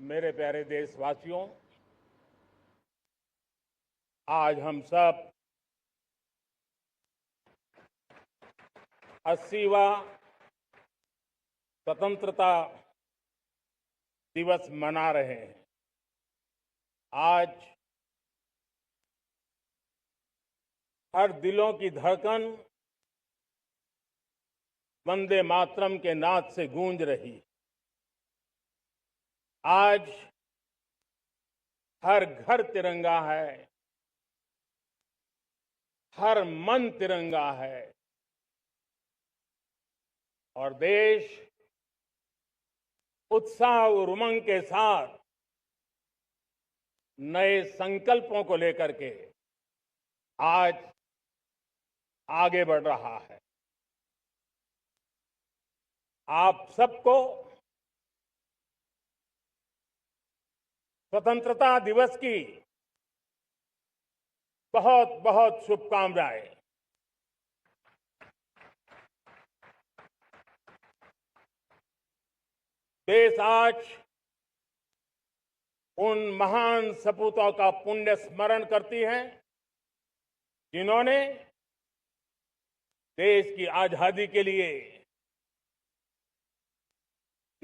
मेरे प्यारे देशवासियों, आज हम सब 80वां स्वतंत्रता दिवस मना रहे हैं। आज हर दिलों की धड़कन वंदे मातरम के नाद से गूंज रही। आज हर घर तिरंगा है, हर मन तिरंगा है और देश उत्साह और उमंग के साथ नए संकल्पों को लेकर के आज आगे बढ़ रहा है। आप सबको स्वतंत्रता दिवस की बहुत बहुत शुभकामनाएं। देश आज उन महान सपूतों का पुण्य स्मरण करती है जिन्होंने देश की आजादी के लिए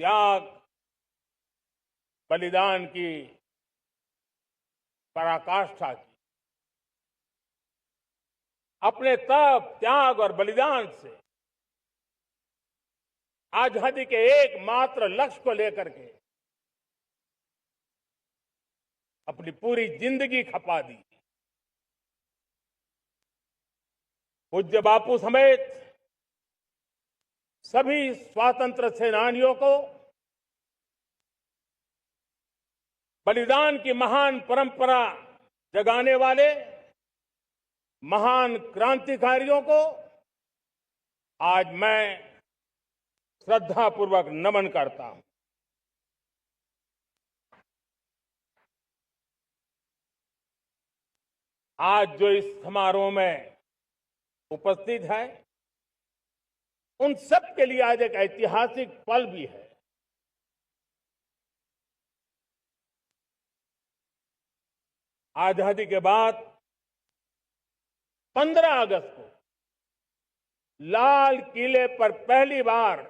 त्याग बलिदान की पराकाष्ठा की। अपने तप, त्याग और बलिदान से आजादी के एकमात्र लक्ष्य को लेकर के अपनी पूरी जिंदगी खपा दी। पूज्य बापू समेत सभी स्वातंत्र्य सेनानियों को बलिदान की महान परंपरा जगाने वाले महान क्रांतिकारियों को आज मैं श्रद्धापूर्वक नमन करता हूं। आज जो इस समारोह में उपस्थित है उन सब के लिए आज एक ऐतिहासिक पल भी है। आजादी के बाद 15 अगस्त को लाल किले पर पहली बार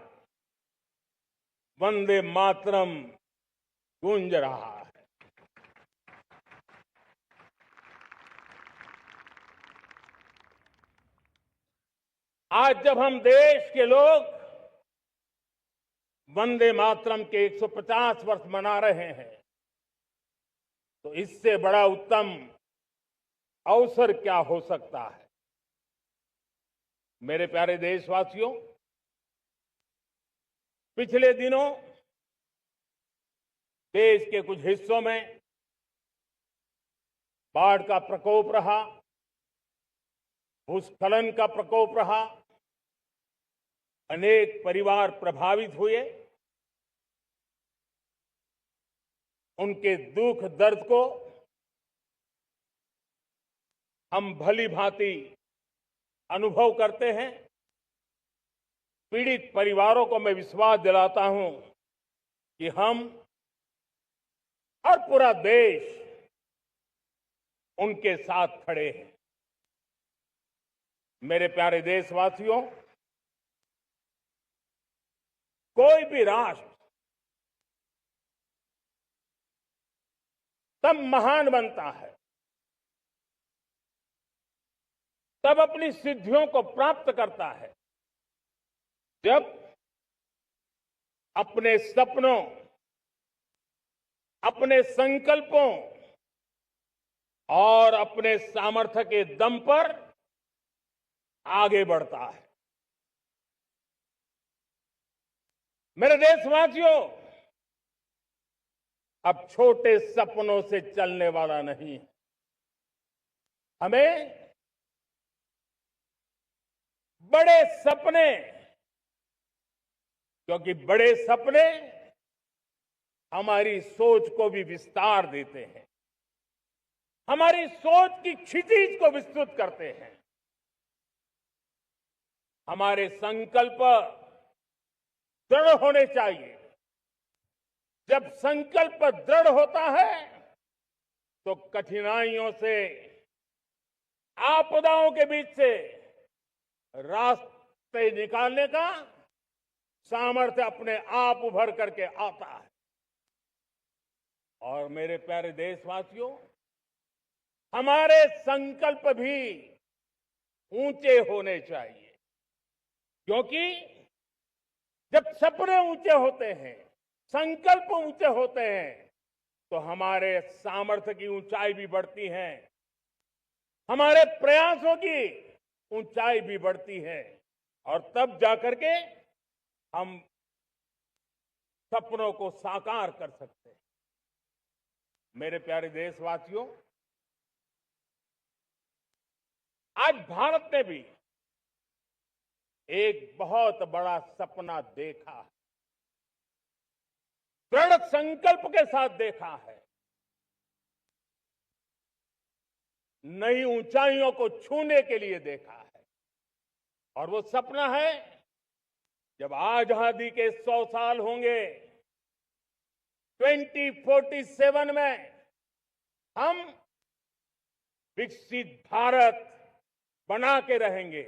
वंदे मातरम गूंज रहा है। आज जब हम देश के लोग वंदे मातरम के 150 वर्ष मना रहे हैं तो इससे बड़ा उत्तम अवसर क्या हो सकता है। मेरे प्यारे देशवासियों, पिछले दिनों देश के कुछ हिस्सों में बाढ़ का प्रकोप रहा, भूस्खलन का प्रकोप रहा, अनेक परिवार प्रभावित हुए। उनके दुख दर्द को हम भली भांति अनुभव करते हैं। पीड़ित परिवारों को मैं विश्वास दिलाता हूं कि हम और पूरा देश उनके साथ खड़े हैं। मेरे प्यारे देशवासियों, कोई भी राष्ट्र तब महान बनता है, तब अपनी सिद्धियों को प्राप्त करता है जब अपने सपनों, अपने संकल्पों और अपने सामर्थ्य के दम पर आगे बढ़ता है। मेरे देशवासियों, अब छोटे सपनों से चलने वाला नहीं है। हमें बड़े सपने, क्योंकि बड़े सपने हमारी सोच को भी विस्तार देते हैं, हमारी सोच की क्षितिज को विस्तृत करते हैं। हमारे संकल्प दृढ़ होने चाहिए, जब संकल्प दृढ़ होता है तो कठिनाइयों से, आपदाओं के बीच से रास्ते निकालने का सामर्थ्य अपने आप उभर करके आता है। और मेरे प्यारे देशवासियों, हमारे संकल्प भी ऊंचे होने चाहिए, क्योंकि जब सपने ऊंचे होते हैं, संकल्प ऊंचे होते हैं, तो हमारे सामर्थ्य की ऊंचाई भी बढ़ती है, हमारे प्रयासों की ऊंचाई भी बढ़ती है, और तब जाकर के हम सपनों को साकार कर सकते हैं। मेरे प्यारे देशवासियों, आज भारत ने भी एक बहुत बड़ा सपना देखा है, दृढ़ संकल्प के साथ देखा है, नई ऊंचाइयों को छूने के लिए देखा है। और वो सपना है, जब आजादी के 100 साल होंगे, 2047 में हम विकसित भारत बना के रहेंगे।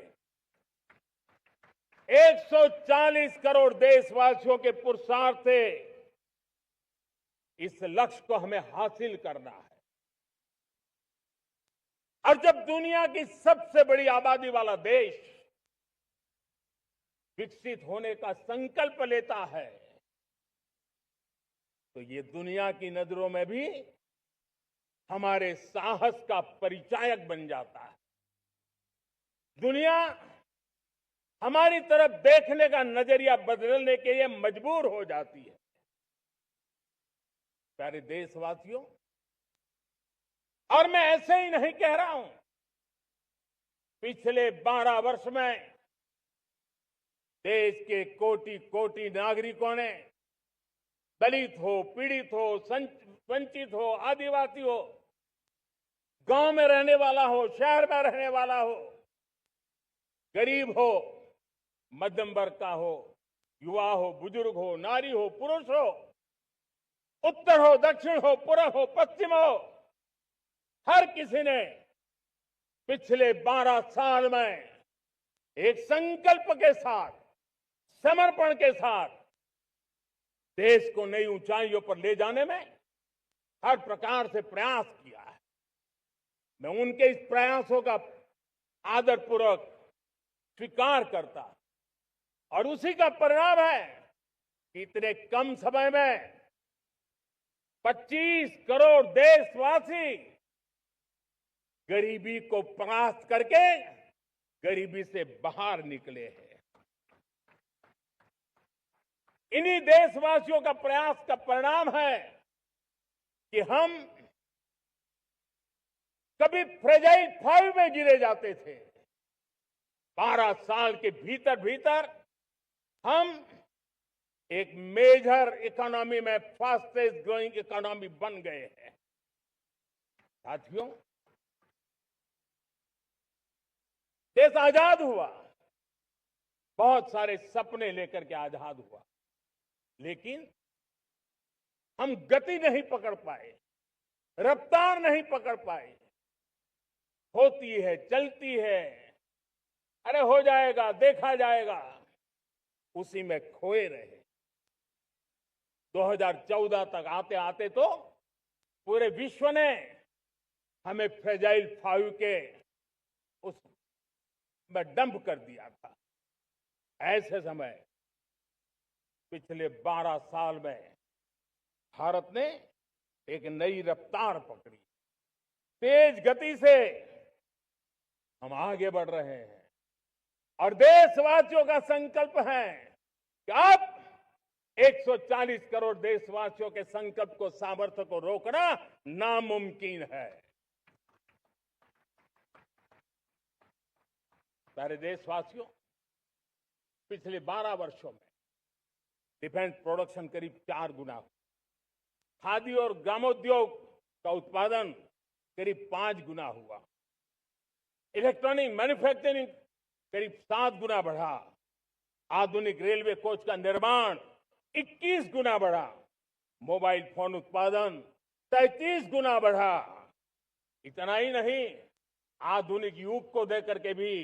140 करोड़ देशवासियों के पुरुषार्थ से इस लक्ष्य को हमें हासिल करना है। और जब दुनिया की सबसे बड़ी आबादी वाला देश विकसित होने का संकल्प लेता है, तो ये दुनिया की नजरों में भी हमारे साहस का परिचायक बन जाता है। दुनिया हमारी तरफ देखने का नजरिया बदलने के लिए मजबूर हो जाती है। प्यारे देशवासियों, और मैं ऐसे ही नहीं कह रहा हूं, पिछले 12 वर्ष में देश के कोटि कोटि नागरिकों ने, दलित हो, पीड़ित हो, वंचित हो, आदिवासी हो, गांव में रहने वाला हो, शहर में रहने वाला हो, गरीब हो, मध्यम वर्ग का हो, युवा हो, बुजुर्ग हो, नारी हो, पुरुष हो, उत्तर हो, दक्षिण हो, पूर्व हो, पश्चिम हो, हर किसी ने पिछले 12 साल में एक संकल्प के साथ, समर्पण के साथ देश को नई ऊंचाइयों पर ले जाने में हर प्रकार से प्रयास किया है। मैं उनके इस प्रयासों का आदरपूर्वक स्वीकार करता, और उसी का परिणाम है कि इतने कम समय में 25 करोड़ देशवासी गरीबी को परास्त करके गरीबी से बाहर निकले हैं। इन्हीं देशवासियों का प्रयास का परिणाम है कि हम कभी फ्रेजाइल 5 में गिरे जाते थे। 12 साल के भीतर भीतर हम एक मेजर इकोनॉमी में फास्टेस्ट ग्रोइंग इकोनॉमी बन गए हैं। साथियों, देश आजाद हुआ, बहुत सारे सपने लेकर के आजाद हुआ, लेकिन हम गति नहीं पकड़ पाए, रफ्तार नहीं पकड़ पाए। होती है, चलती है, अरे हो जाएगा, देखा जाएगा, उसी में खोए रहे। 2014 तक आते आते तो पूरे विश्व ने हमें फ्रेजाइल 5 के उस में डंप कर दिया था। ऐसे समय पिछले 12 साल में भारत ने एक नई रफ्तार पकड़ी, तेज गति से हम आगे बढ़ रहे हैं। और देशवासियों का संकल्प है कि अब 140 करोड़ देशवासियों के संकल्प को, सामर्थ्य को रोकना नामुमकिन है। प्यारे देशवासियों, पिछले 12 वर्षों में डिफेंस प्रोडक्शन करीब 4 गुना हुआ, खादी और ग्रामोद्योग का उत्पादन करीब 5 गुना हुआ, इलेक्ट्रॉनिक मैन्युफैक्चरिंग करीब 7 गुना बढ़ा, आधुनिक रेलवे कोच का निर्माण 21 गुना बढ़ा, मोबाइल फोन उत्पादन 33 गुना बढ़ा। इतना ही नहीं, आधुनिक युग को देकर के भी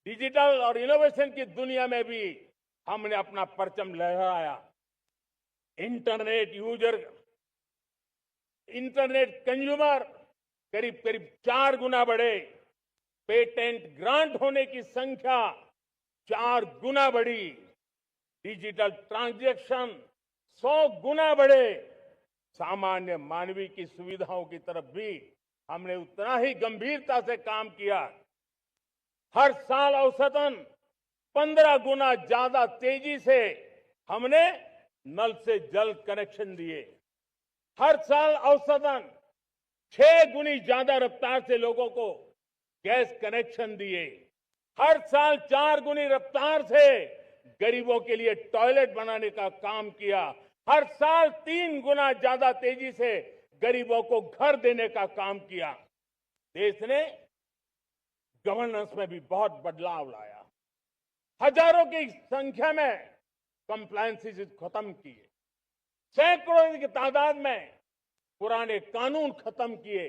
डिजिटल और इनोवेशन की दुनिया में भी हमने अपना परचम लहराया। इंटरनेट यूजर, इंटरनेट कंज्यूमर करीब करीब 4 गुना बढ़े। पेटेंट ग्रांट होने की संख्या 4 गुना बढ़ी। डिजिटल ट्रांजैक्शन 100 गुना बढ़े। सामान्य मानवीय की सुविधाओं की तरफ भी हमने उतना ही गंभीरता से काम किया। हर साल औसतन 15 गुना ज्यादा तेजी से हमने नल से जल कनेक्शन दिए। हर साल औसतन 6 गुनी ज्यादा रफ्तार से लोगों को गैस कनेक्शन दिए। हर साल 4 गुनी रफ्तार से गरीबों के लिए टॉयलेट बनाने का काम किया। हर साल 3 गुना ज्यादा तेजी से गरीबों को घर देने का काम किया। देश ने गवर्नेंस में भी बहुत बदलाव लाया। हजारों की संख्या में कंप्लायंसेस खत्म किए। सैकड़ों की तादाद में पुराने कानून खत्म किए।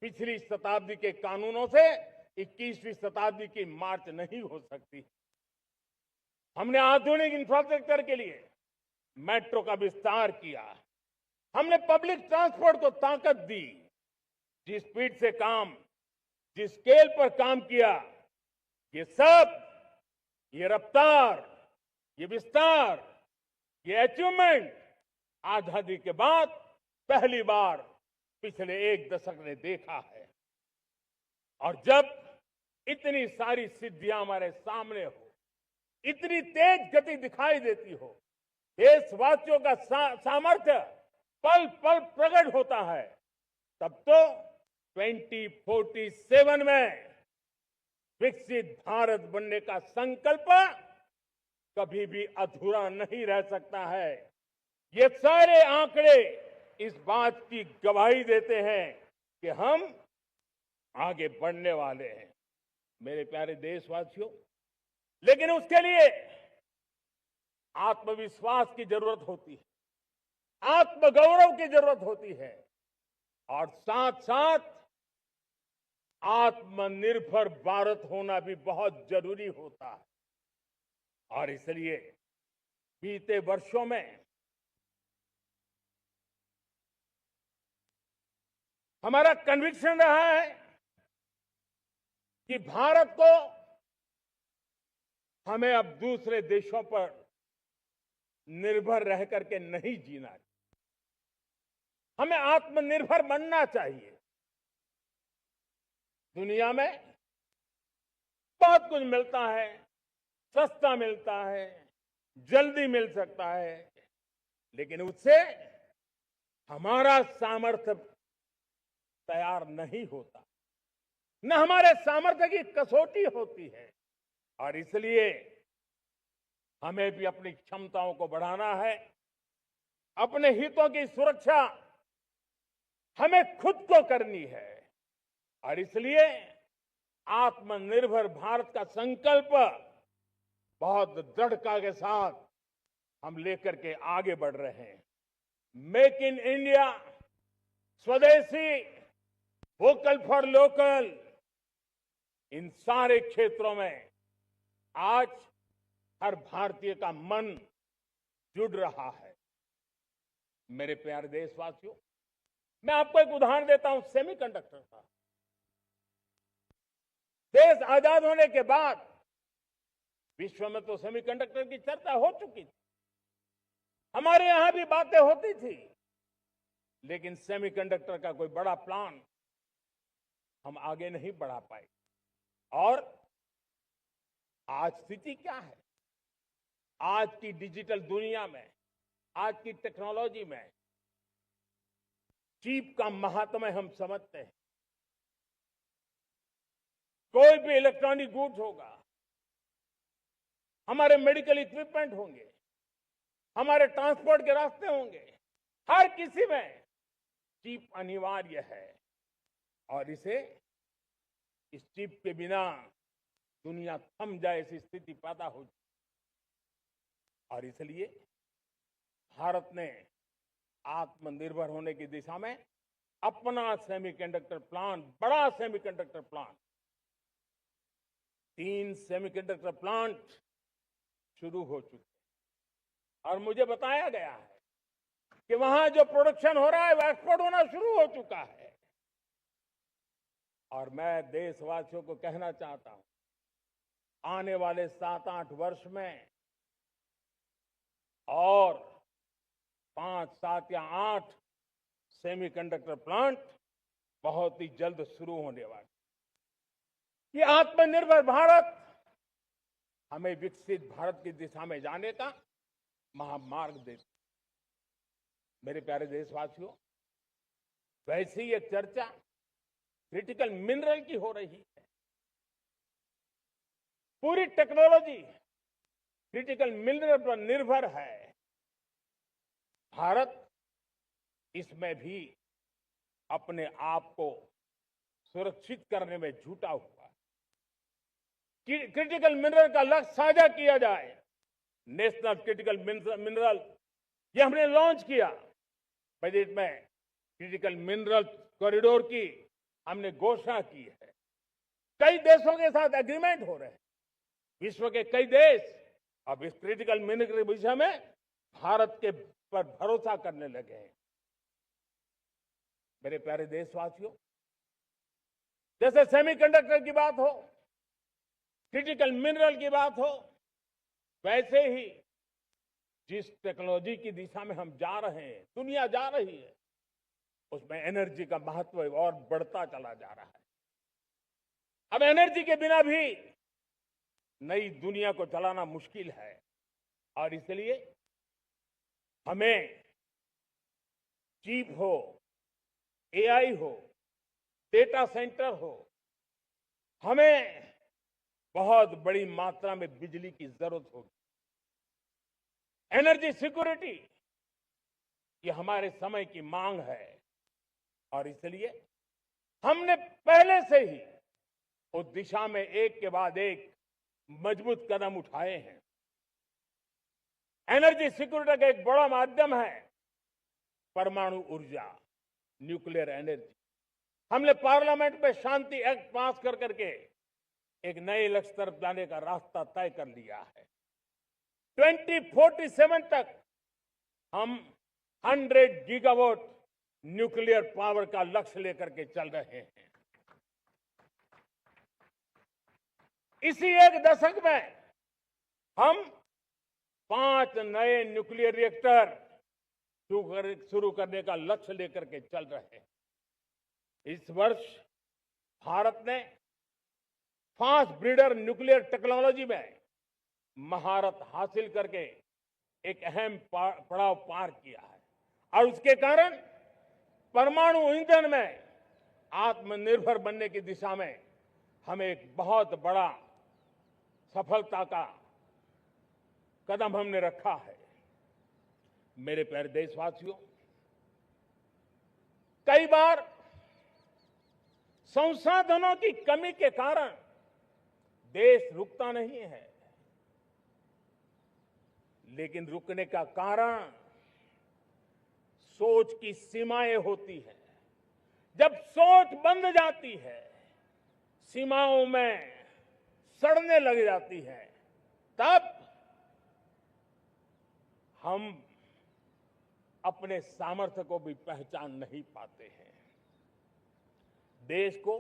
पिछली शताब्दी के कानूनों से 21वीं शताब्दी की मार्च नहीं हो सकती। हमने आधुनिक इंफ्रास्ट्रक्चर के लिए मेट्रो का विस्तार किया। हमने पब्लिक ट्रांसपोर्ट को ताकत दी। जिस स्पीड से काम, जिस स्केल पर काम किया, ये सब, ये रफ्तार, ये विस्तार, ये अचीवमेंट आजादी के बाद पहली बार पिछले 1 दशक ने देखा है। और जब इतनी सारी सिद्धियां हमारे सामने हो, इतनी तेज गति दिखाई देती हो, देशवासियों का सामर्थ्य पल पल प्रकट होता है, तब तो 2047 में विकसित भारत बनने का संकल्प कभी भी अधूरा नहीं रह सकता है। ये सारे आंकड़े इस बात की गवाही देते हैं कि हम आगे बढ़ने वाले हैं, मेरे प्यारे देशवासियों। लेकिन उसके लिए आत्मविश्वास की जरूरत होती है, आत्मगौरव की जरूरत होती है, और साथ साथ आत्मनिर्भर भारत होना भी बहुत जरूरी होता है। और इसलिए बीते वर्षों में हमारा कन्विक्शन रहा है कि भारत को हमें अब दूसरे देशों पर निर्भर रह करके नहीं जीना चाहिए। हमें आत्मनिर्भर बनना चाहिए। दुनिया में बहुत कुछ मिलता है, सस्ता मिलता है, जल्दी मिल सकता है, लेकिन उससे हमारा सामर्थ्य तैयार नहीं होता, न हमारे सामर्थ्य की कसौटी होती है। और इसलिए हमें भी अपनी क्षमताओं को बढ़ाना है। अपने हितों की सुरक्षा हमें खुद को करनी है। और इसलिए आत्मनिर्भर भारत का संकल्प बहुत दृढ़ता के साथ हम लेकर के आगे बढ़ रहे हैं। मेक इन इंडिया, स्वदेशी, वोकल फॉर लोकल, इन सारे क्षेत्रों में आज हर भारतीय का मन जुड़ रहा है। मेरे प्यारे देशवासियों, मैं आपको एक उदाहरण देता हूं सेमीकंडक्टर का। देश आजाद होने के बाद विश्व में तो सेमीकंडक्टर की चर्चा हो चुकी थी, हमारे यहां भी बातें होती थी, लेकिन सेमीकंडक्टर का कोई बड़ा प्लान हम आगे नहीं बढ़ा पाए। और आज स्थिति क्या है? आज की डिजिटल दुनिया में, आज की टेक्नोलॉजी में चिप का महात्म्य हम समझते हैं। कोई भी इलेक्ट्रॉनिक गुड्स होगा, हमारे मेडिकल इक्विपमेंट होंगे, हमारे ट्रांसपोर्ट के रास्ते होंगे, हर किसी में चिप अनिवार्य है। और इस चिप के बिना दुनिया थम जाए ऐसी स्थिति पैदा हो। और इसलिए भारत ने आत्मनिर्भर होने की दिशा में अपना सेमीकंडक्टर प्लांट, बड़ा सेमीकंडक्टर प्लांट, 3 सेमीकंडक्टर प्लांट शुरू हो चुके हैं और मुझे बताया गया है कि वहां जो प्रोडक्शन हो रहा है वो एक्सपोर्ट होना शुरू हो चुका है। और मैं देशवासियों को कहना चाहता हूं, आने वाले 7-8 वर्ष में और 5, 7 या 8 सेमीकंडक्टर प्लांट बहुत ही जल्द शुरू होने वाले। ये आत्मनिर्भर भारत हमें विकसित भारत की दिशा में जाने का महामार्ग देता। मेरे प्यारे देशवासियों, वैसे ही एक चर्चा क्रिटिकल मिनरल की हो रही है। पूरी टेक्नोलॉजी क्रिटिकल मिनरल पर निर्भर है। भारत इसमें भी अपने आप को सुरक्षित करने में जुटा हुआ है। क्रिटिकल मिनरल का लक्ष्य साझा किया जाए। नेशनल क्रिटिकल मिनरल ये हमने लॉन्च किया। बजट में क्रिटिकल मिनरल कॉरिडोर की हमने घोषणा की है। कई देशों के साथ एग्रीमेंट हो रहे हैं। विश्व के कई देश अब इस क्रिटिकल मिनरल के विषय में भारत के पर भरोसा करने लगे हैं। मेरे प्यारे देशवासियों, जैसे सेमीकंडक्टर की बात हो, क्रिटिकल मिनरल की बात हो, वैसे ही जिस टेक्नोलॉजी की दिशा में हम जा रहे हैं, दुनिया जा रही है, उसमें एनर्जी का महत्व और बढ़ता चला जा रहा है। अब एनर्जी के बिना भी नई दुनिया को चलाना मुश्किल है और इसलिए हमें चिप हो, एआई हो, डेटा सेंटर हो, हमें बहुत बड़ी मात्रा में बिजली की जरूरत होगी। एनर्जी सिक्योरिटी ये हमारे समय की मांग है और इसलिए हमने पहले से ही उस दिशा में एक के बाद एक मजबूत कदम उठाए हैं। एनर्जी सिक्योरिटी का एक बड़ा माध्यम है परमाणु ऊर्जा, न्यूक्लियर एनर्जी। हमने पार्लियामेंट में शांति एक्ट पास कर करके एक नए लक्ष्य तरफ जाने का रास्ता तय कर लिया है। 2047 तक हम 100 गीगावाट न्यूक्लियर पावर का लक्ष्य लेकर के चल रहे हैं। इसी एक दशक में हम 5 नए न्यूक्लियर रिएक्टर शुरू करने का लक्ष्य लेकर के चल रहे हैं। इस वर्ष भारत ने फास्ट ब्रीडर न्यूक्लियर टेक्नोलॉजी में महारत हासिल करके एक अहम पड़ाव पार किया है और उसके कारण परमाणु ईंधन में आत्मनिर्भर बनने की दिशा में हमें एक बहुत बड़ा सफलता का कदम हमने रखा है। मेरे प्यारे देशवासियों, कई बार संसाधनों की कमी के कारण देश रुकता नहीं है, लेकिन रुकने का कारण सोच की सीमाएं होती हैं। जब सोच बंध जाती है, सीमाओं में सड़ने लग जाती है, तब हम अपने सामर्थ्य को भी पहचान नहीं पाते हैं। देश को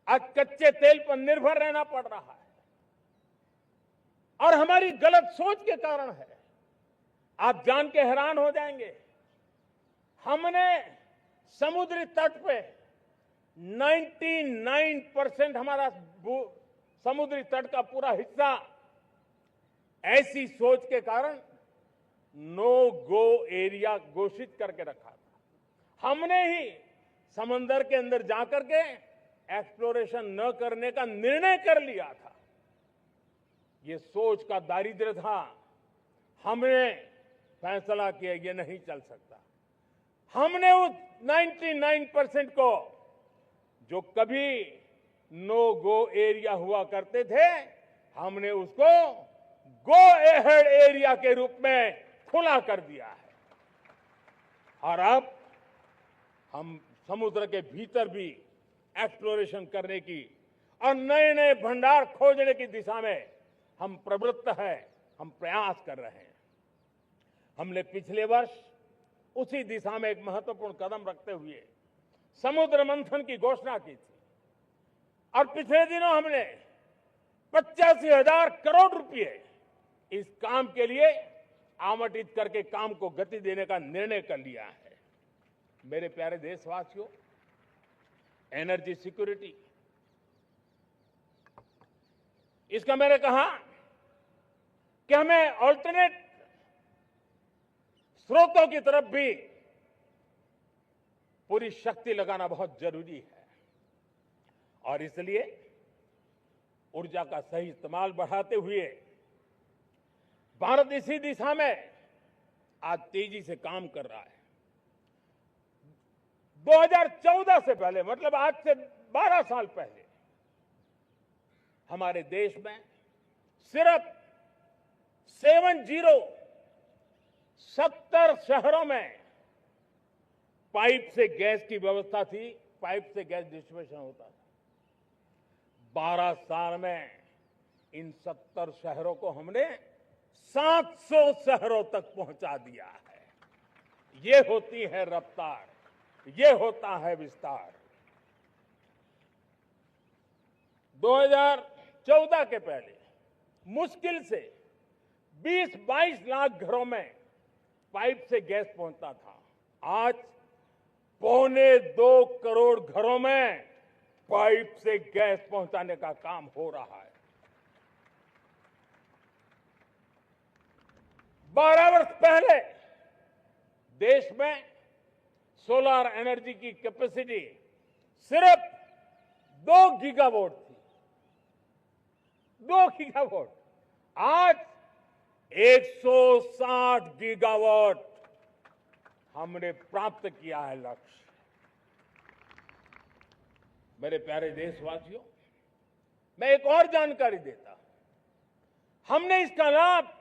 आज कच्चे तेल पर निर्भर रहना पड़ रहा है और हमारी गलत सोच के कारण है। आप जान के हैरान हो जाएंगे, हमने समुद्री तट पे 99% हमारा समुद्री तट का पूरा हिस्सा ऐसी सोच के कारण नो गो एरिया घोषित करके रखा था। हमने ही समंदर के अंदर जाकर के एक्सप्लोरेशन न करने का निर्णय कर लिया था। ये सोच का दारिद्र्य था। हमने फैसला किया ये नहीं चल सकता। हमने उस 99% को, जो कभी नो गो एरिया हुआ करते थे, हमने उसको गो अहेड एरिया के रूप में खुला कर दिया है। और अब हम समुद्र के भीतर भी एक्सप्लोरेशन करने की और नए नए भंडार खोजने की दिशा में हम प्रवृत्त हैं, हम प्रयास कर रहे हैं। हमने पिछले वर्ष उसी दिशा में एक महत्वपूर्ण कदम रखते हुए समुद्र मंथन की घोषणा की थी और पिछले दिनों हमने 85,000 करोड़ रुपए इस काम के लिए आवंटित करके काम को गति देने का निर्णय कर लिया है। मेरे प्यारे देशवासियों, एनर्जी सिक्योरिटी, इसका मैंने कहा कि हमें ऑल्टरनेट स्रोतों की तरफ भी पूरी शक्ति लगाना बहुत जरूरी है और इसलिए ऊर्जा का सही इस्तेमाल बढ़ाते हुए भारत इसी दिशा में आज तेजी से काम कर रहा है। 2014 से पहले, मतलब आज से 12 साल पहले, हमारे देश में सिर्फ 70 शहरों में पाइप से गैस की व्यवस्था थी, पाइप से गैस डिस्ट्रीब्यूशन होता था। 12 साल में इन 70 शहरों को हमने 700 शहरों तक पहुंचा दिया है। ये होती है रफ्तार, ये होता है विस्तार। 2014 के पहले मुश्किल से 20-22 लाख घरों में पाइप से गैस पहुंचता था। आज 1.25 करोड़ घरों में पाइप से गैस पहुंचाने का काम हो रहा है। 12 वर्ष पहले देश में सोलर एनर्जी की कैपेसिटी सिर्फ 2 गीगावाट थी। 2 गीगावाट, आज 160 गीगावाट हमने प्राप्त किया है लक्ष्य। मेरे प्यारे देशवासियों, मैं एक और जानकारी देता हूं। हमने इसका लाभ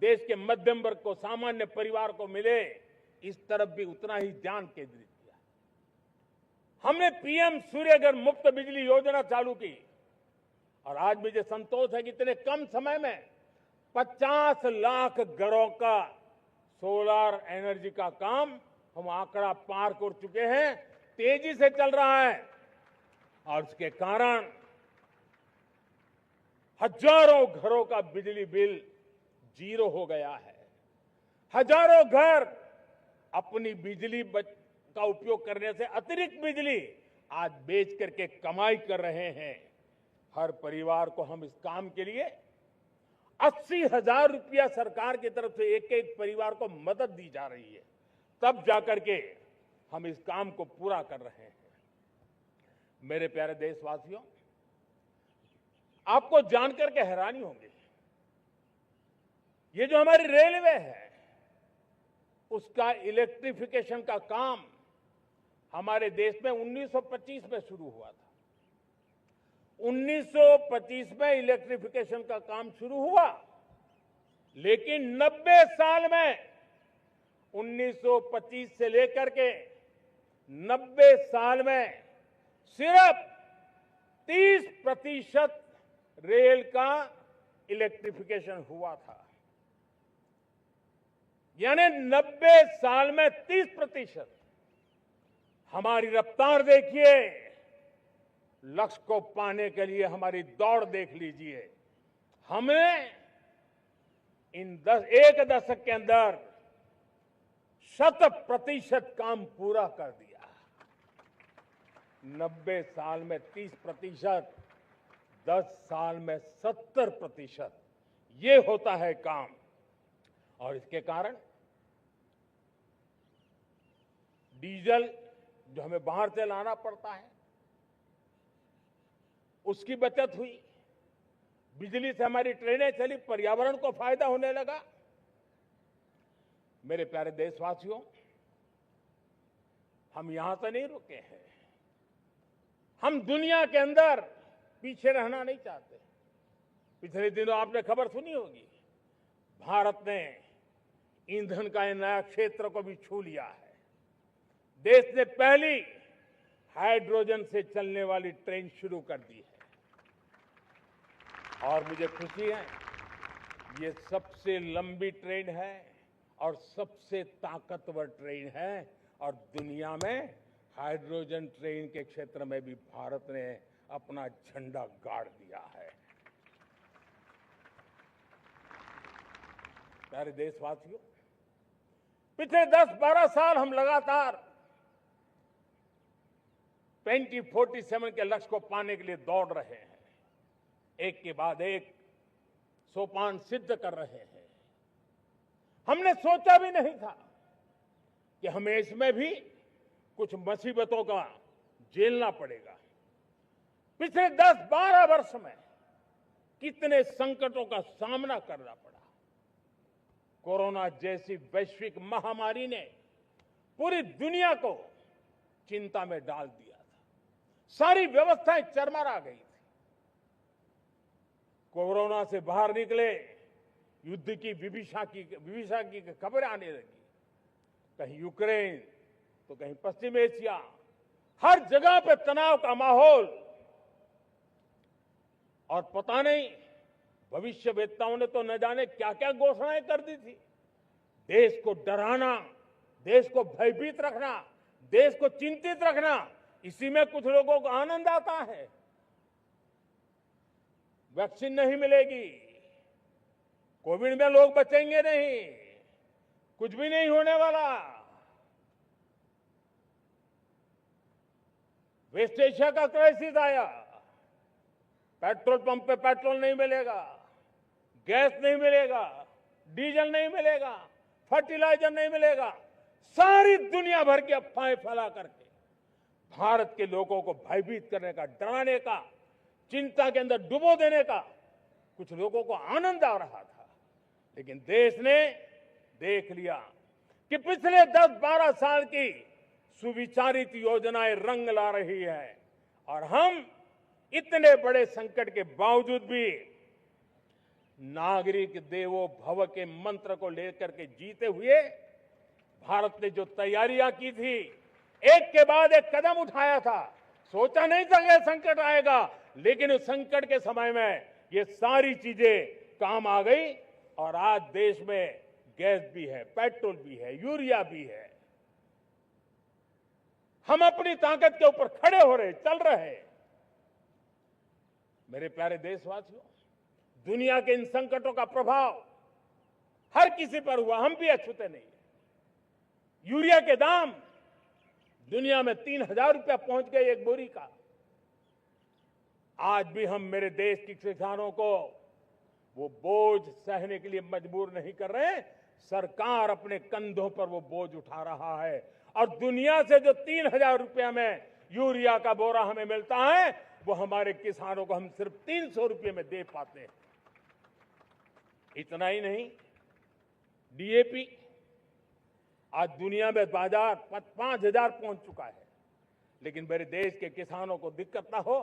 देश के मध्यम वर्ग को, सामान्य परिवार को मिले, इस तरफ भी उतना ही ध्यान केंद्रित किया। हमने पीएम सूर्यघर मुफ्त बिजली योजना चालू की और आज मुझे संतोष है कि इतने कम समय में 50 लाख घरों का सोलर एनर्जी का काम हम आंकड़ा पार कर चुके हैं। तेजी से चल रहा है और इसके कारण हजारों घरों का बिजली बिल 0 हो गया है। हजारों घर अपनी बिजली का उपयोग करने से अतिरिक्त बिजली आज बेच करके कमाई कर रहे हैं। हर परिवार को हम इस काम के लिए 80,000 रुपया सरकार की तरफ से एक एक परिवार को मदद दी जा रही है, तब जाकर के हम इस काम को पूरा कर रहे हैं। मेरे प्यारे देशवासियों, आपको जानकर के हैरानी होगी, ये जो हमारी रेलवे है उसका इलेक्ट्रिफिकेशन का काम हमारे देश में 1925 में शुरू हुआ था। 1925 में इलेक्ट्रिफिकेशन का काम शुरू हुआ, लेकिन 90 साल में 1925 से लेकर के 90 साल में सिर्फ 30% रेल का इलेक्ट्रिफिकेशन हुआ था। यानी 90 साल में 30%। हमारी रफ्तार देखिए, लक्ष्य को पाने के लिए हमारी दौड़ देख लीजिए। हमने एक दशक के अंदर 100% काम पूरा कर दिया। 90 साल में 30%, 10 साल में 70%, ये होता है काम। और इसके कारण डीजल जो हमें बाहर से लाना पड़ता है उसकी बचत हुई, बिजली से हमारी ट्रेनें चली, पर्यावरण को फायदा होने लगा। मेरे प्यारे देशवासियों, हम यहां से नहीं रुके हैं, हम दुनिया के अंदर पीछे रहना नहीं चाहते। पिछले दिनों आपने खबर सुनी होगी, भारत ने ईंधन का नया क्षेत्र को भी छू लिया है। देश ने पहली हाइड्रोजन से चलने वाली ट्रेन शुरू कर दी है और मुझे खुशी है, ये सबसे लंबी ट्रेन है और सबसे ताकतवर ट्रेन है और दुनिया में हाइड्रोजन ट्रेन के क्षेत्र में भी भारत ने अपना झंडा गाड़ दिया है। प्यारे देशवासियों, पिछले 10-12 साल हम लगातार 2047 के लक्ष्य को पाने के लिए दौड़ रहे हैं, एक के बाद एक सोपान सिद्ध कर रहे हैं। हमने सोचा भी नहीं था कि हमें इसमें भी कुछ मुसीबतों का झेलना पड़ेगा। पिछले 10-12 वर्ष में कितने संकटों का सामना करना पड़ा। कोरोना जैसी वैश्विक महामारी ने पूरी दुनिया को चिंता में डाल दिया था, सारी व्यवस्थाएं चरमरा गई थी। कोरोना से बाहर निकले, युद्ध की विभीषा की खबरें आने लगी, कहीं यूक्रेन तो कहीं पश्चिम एशिया, हर जगह पे तनाव का माहौल। और पता नहीं भविष्यवेत्ताओं ने तो न जाने क्या क्या घोषणाएं कर दी थी। देश को डराना, देश को भयभीत रखना, देश को चिंतित रखना, इसी में कुछ लोगों को आनंद आता है। वैक्सीन नहीं मिलेगी, कोविड में लोग बचेंगे नहीं, कुछ भी नहीं होने वाला। वेस्ट एशिया का क्राइसिस आया, पेट्रोल पंप पे पेट्रोल नहीं मिलेगा, गैस नहीं मिलेगा, डीजल नहीं मिलेगा, फर्टिलाइजर नहीं मिलेगा। सारी दुनिया भर की अफवाहें फैला करके भारत के लोगों को भयभीत करने का, डराने का, चिंता के अंदर डुबो देने का कुछ लोगों को आनंद आ रहा था। लेकिन देश ने देख लिया कि पिछले 10-12 साल की सुविचारित योजनाएं रंग ला रही है और हम इतने बड़े संकट के बावजूद भी नागरिक देवो भव के मंत्र को लेकर के जीते हुए भारत ने जो तैयारियां की थी, एक के बाद एक कदम उठाया था। सोचा नहीं था कि संकट आएगा, लेकिन उस संकट के समय में ये सारी चीजें काम आ गई और आज देश में गैस भी है, पेट्रोल भी है, यूरिया भी है। हम अपनी ताकत के ऊपर खड़े हो रहे, चल रहे। मेरे प्यारे देशवासियों, दुनिया के इन संकटों का प्रभाव हर किसी पर हुआ, हम भी अछूते नहीं। यूरिया के दाम दुनिया में 3,000 रुपया पहुंच गए एक बोरी का। आज भी हम मेरे देश के किसानों को वो बोझ सहने के लिए मजबूर नहीं कर रहे। सरकार अपने कंधों पर वो बोझ उठा रहा है और दुनिया से जो 3,000 रुपया में यूरिया का बोरा हमें मिलता है, वो हमारे किसानों को हम सिर्फ 300 रुपये में दे पाते हैं। इतना ही नहीं, डीएपी आज दुनिया में बाजार 5,000 पहुंच चुका है, लेकिन मेरे देश के किसानों को दिक्कत ना हो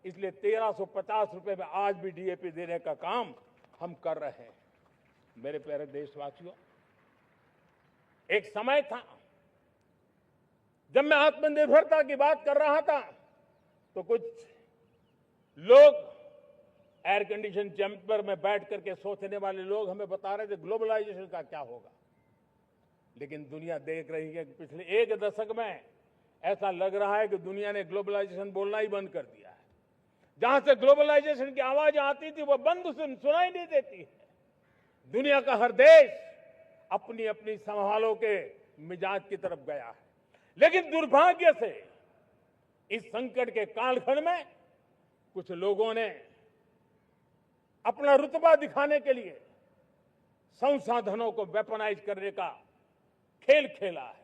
इसलिए 1,350 रुपये में आज भी डीएपी देने का काम हम कर रहे हैं। मेरे प्यारे देशवासियों, एक समय था जब मैं आत्मनिर्भरता की बात कर रहा था तो कुछ लोग एयर कंडीशन चैम्बर में बैठ करके सोचने वाले लोग हमें बता रहे थे ग्लोबलाइजेशन का क्या होगा। लेकिन दुनिया देख रही है कि पिछले एक दशक में ऐसा लग रहा है कि दुनिया ने ग्लोबलाइजेशन बोलना ही बंद कर दिया है। जहां से ग्लोबलाइजेशन की आवाज आती थी वो बंद सुनाई नहीं देती है। दुनिया का हर देश अपनी अपनी संभालों के मिजाज की तरफ गया है। लेकिन दुर्भाग्य से इस संकट के कालखंड में कुछ लोगों ने अपना रुतबा दिखाने के लिए संसाधनों को वेपनाइज करने का खेल खेला है।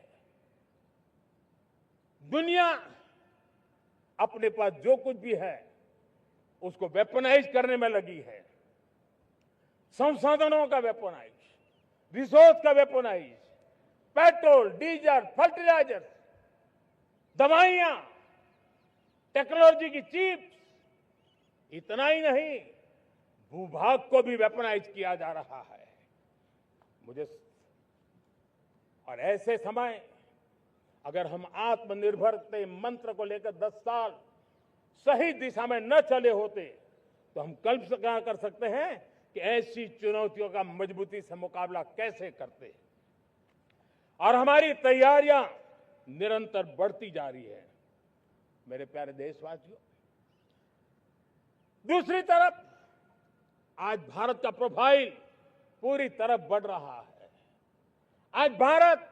दुनिया अपने पास जो कुछ भी है उसको वेपनाइज करने में लगी है। संसाधनों का वेपनाइज, रिसोर्स का वेपनाइज, पेट्रोल, डीजल, फर्टिलाइजर, दवाइयां, टेक्नोलॉजी की चिप्स, इतना ही नहीं भूभाग को भी वेपनाइज किया जा रहा है। और ऐसे समय अगर हम आत्मनिर्भरता मंत्र को लेकर 10 साल सही दिशा में न चले होते तो हम कल्पना कर सकते हैं कि ऐसी चुनौतियों का मजबूती से मुकाबला कैसे करते। और हमारी तैयारियां निरंतर बढ़ती जा रही है। मेरे प्यारे देशवासियों, दूसरी तरफ आज भारत का प्रोफाइल पूरी तरफ बढ़ रहा है। आज भारत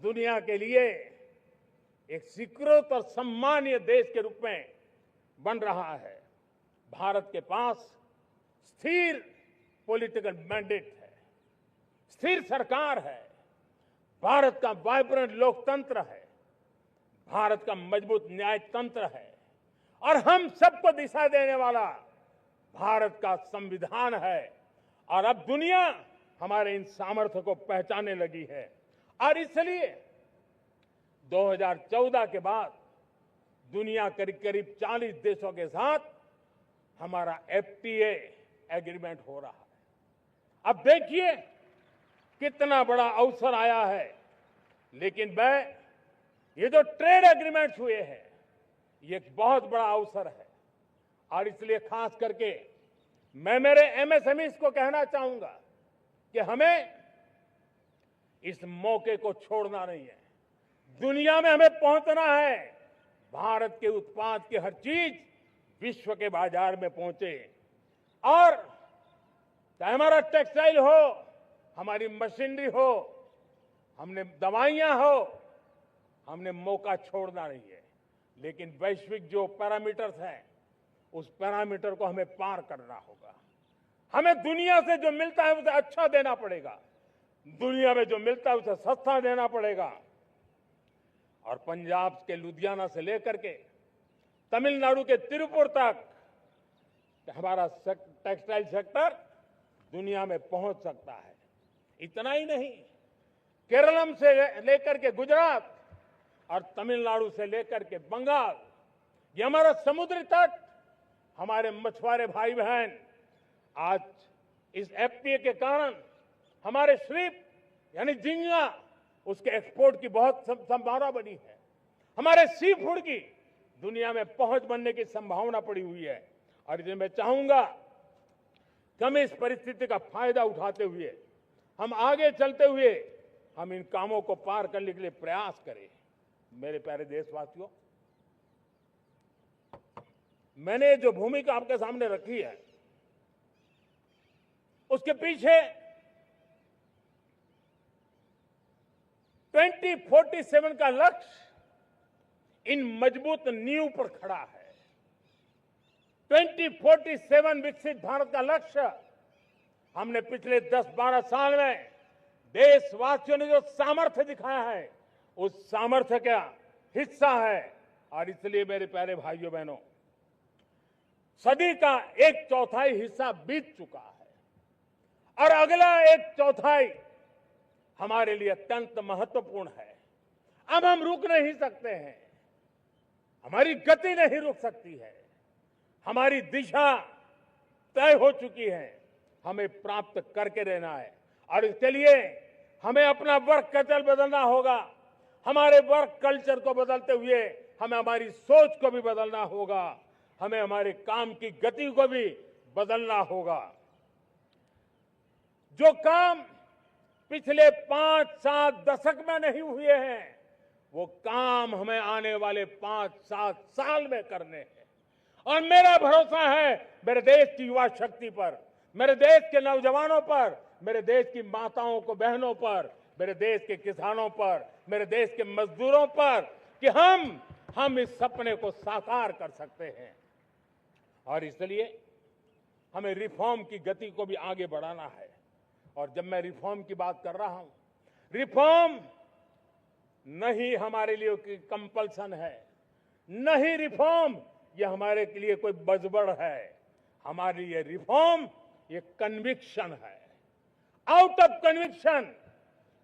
दुनिया के लिए एक स्वीकृत और सम्मानीय देश के रूप में बन रहा है। भारत के पास स्थिर पॉलिटिकल मैंडेट है, स्थिर सरकार है, भारत का वाइब्रेंट लोकतंत्र है, भारत का मजबूत न्यायतंत्र है और हम सबको दिशा देने वाला भारत का संविधान है। और अब दुनिया हमारे इन सामर्थ्य को पहचानने लगी है और इसलिए 2014 के बाद दुनिया करीब करीब 40 देशों के साथ हमारा FTA एग्रीमेंट हो रहा है। अब देखिए कितना बड़ा अवसर आया है। लेकिन ये जो ट्रेड एग्रीमेंट्स हुए हैं ये एक बहुत बड़ा अवसर है और इसलिए खास करके मैं मेरे MSMEs को कहना चाहूंगा कि हमें इस मौके को छोड़ना नहीं है। दुनिया में हमें पहुंचना है। भारत के उत्पाद की हर चीज विश्व के बाजार में पहुंचे और चाहे हमारा टेक्सटाइल हो, हमारी मशीनरी हो, हमने दवाइयां हो, हमने मौका छोड़ना नहीं है। लेकिन वैश्विक जो पैरामीटर्स हैं उस पैरामीटर को हमें पार करना होगा। हमें दुनिया से जो मिलता है उसे अच्छा देना पड़ेगा, दुनिया में जो मिलता है उसे सस्ता देना पड़ेगा। और पंजाब के लुधियाना से लेकर के तमिलनाडु के तिरुपुर तक हमारा टेक्सटाइल सेक्टर दुनिया में पहुंच सकता है। इतना ही नहीं, केरलम से लेकर के गुजरात और तमिलनाडु से लेकर के बंगाल, ये हमारा समुद्री तट, हमारे मछुआरे भाई बहन आज इस FTA के कारण हमारे श्रिप यानी झींगा उसके एक्सपोर्ट की बहुत संभावना बनी है। हमारे सी फूड की दुनिया में पहुंच बनने की संभावना पड़ी हुई है। और इसलिए मैं चाहूंगा कि हम इस परिस्थिति का फायदा उठाते हुए, हम आगे चलते हुए हम इन कामों को पार करने के लिए प्रयास करें। मेरे प्यारे देशवासियों, मैंने जो भूमिका आपके सामने रखी है उसके पीछे 2047 का लक्ष्य इन मजबूत नींव पर खड़ा है। 2047 विकसित भारत का लक्ष्य हमने पिछले 10-12 साल में देशवासियों ने जो सामर्थ्य दिखाया है उस सामर्थ्य का हिस्सा है। और इसलिए मेरे प्यारे भाइयों बहनों, सदी का 1/4 हिस्सा बीत चुका है और अगला 1/4 हमारे लिए अत्यंत महत्वपूर्ण है। अब हम रुक नहीं सकते हैं, हमारी गति नहीं रुक सकती है, हमारी दिशा तय हो चुकी है, हमें प्राप्त करके रहना है। और इसके लिए हमें अपना वर्क कल्चर बदलना होगा। हमारे वर्क कल्चर को बदलते हुए हमें हमारी सोच को भी बदलना होगा, हमें हमारे काम की गति को भी बदलना होगा। जो काम पिछले 5-7 दशक में नहीं हुए हैं वो काम हमें आने वाले 5-7 साल में करने हैं। और मेरा भरोसा है मेरे देश की युवा शक्ति पर, मेरे देश के नौजवानों पर, मेरे देश की माताओं को बहनों पर, मेरे देश के किसानों पर, मेरे देश के मजदूरों पर कि हम इस सपने को साकार कर सकते हैं। और इसलिए हमें रिफॉर्म की गति को भी आगे बढ़ाना है। और जब मैं रिफॉर्म की बात कर रहा हूं, रिफॉर्म नहीं हमारे लिए कोई कंपल्सन है, नहीं रिफॉर्म ये हमारे के लिए कोई बजबड़ है। हमारे लिए रिफॉर्म ये कन्विक्शन है। आउट ऑफ कन्विक्शन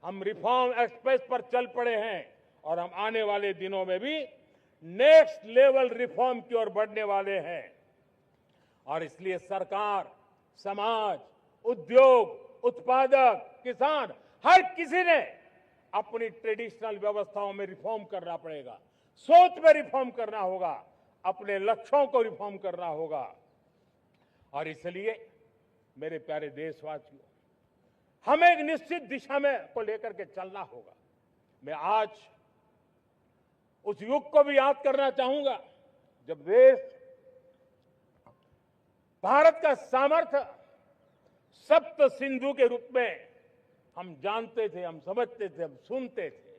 हम रिफॉर्म एक्सप्रेस पर चल पड़े हैं और हम आने वाले दिनों में भी नेक्स्ट लेवल रिफॉर्म की ओर बढ़ने वाले हैं। और इसलिए सरकार, समाज, उद्योग, उत्पादक, किसान, हर किसी ने अपनी ट्रेडिशनल व्यवस्थाओं में रिफॉर्म करना पड़ेगा, सोच में रिफॉर्म करना होगा, अपने लक्ष्यों को रिफॉर्म करना होगा। और इसलिए मेरे प्यारे देशवासियों, हमें एक निश्चित दिशा में को लेकर के चलना होगा। मैं आज उस युग को भी याद करना चाहूंगा जब देश भारत का सामर्थ्य सप्त सिंधु के रूप में हम जानते थे, हम समझते थे, हम सुनते थे।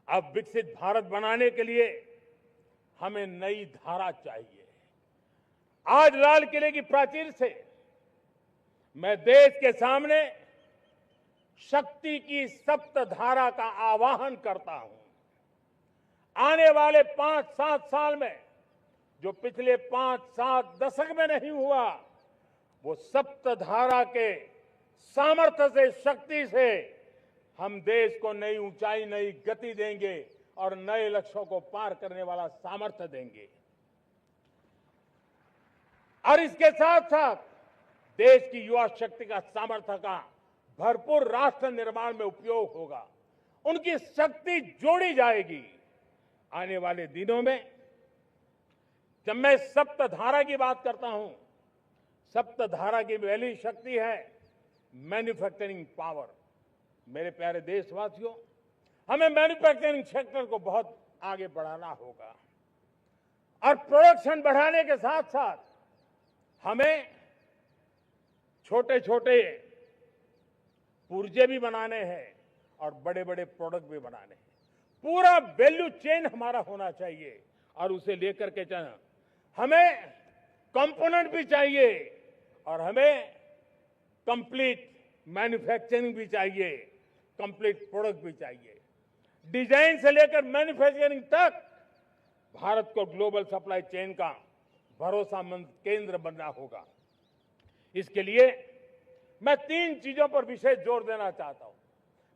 अब विकसित भारत बनाने के लिए हमें नई धारा चाहिए। आज लाल किले की प्राचीर से मैं देश के सामने शक्ति की सप्त धारा का आह्वान करता हूं। आने वाले 5-7 साल में जो पिछले 5-7 दशक में नहीं हुआ, वो सप्त धारा के सामर्थ्य से, शक्ति से हम देश को नई ऊंचाई, नई गति देंगे और नए लक्ष्यों को पार करने वाला सामर्थ्य देंगे। और इसके साथ साथ देश की युवा शक्ति का सामर्थ्य का भरपूर राष्ट्र निर्माण में उपयोग होगा, उनकी शक्ति जोड़ी जाएगी। आने वाले दिनों में जब मैं सप्तधारा की बात करता हूं, सप्तधारा की पहली शक्ति है मैन्युफैक्चरिंग पावर। मेरे प्यारे देशवासियों, हमें मैन्युफैक्चरिंग सेक्टर को बहुत आगे बढ़ाना होगा और प्रोडक्शन बढ़ाने के साथ साथ हमें छोटे छोटे पुर्जे भी बनाने हैं और बड़े बड़े प्रोडक्ट भी बनाने हैं। पूरा वैल्यू चेन हमारा होना चाहिए और उसे लेकर के चलना। हमें कंपोनेंट भी चाहिए और हमें कंप्लीट मैन्युफैक्चरिंग भी चाहिए, कंप्लीट प्रोडक्ट भी चाहिए। डिजाइन से लेकर मैन्युफैक्चरिंग तक भारत को ग्लोबल सप्लाई चेन का भरोसामंद केंद्र बनना होगा। इसके लिए मैं 3 चीजों पर विशेष जोर देना चाहता हूं।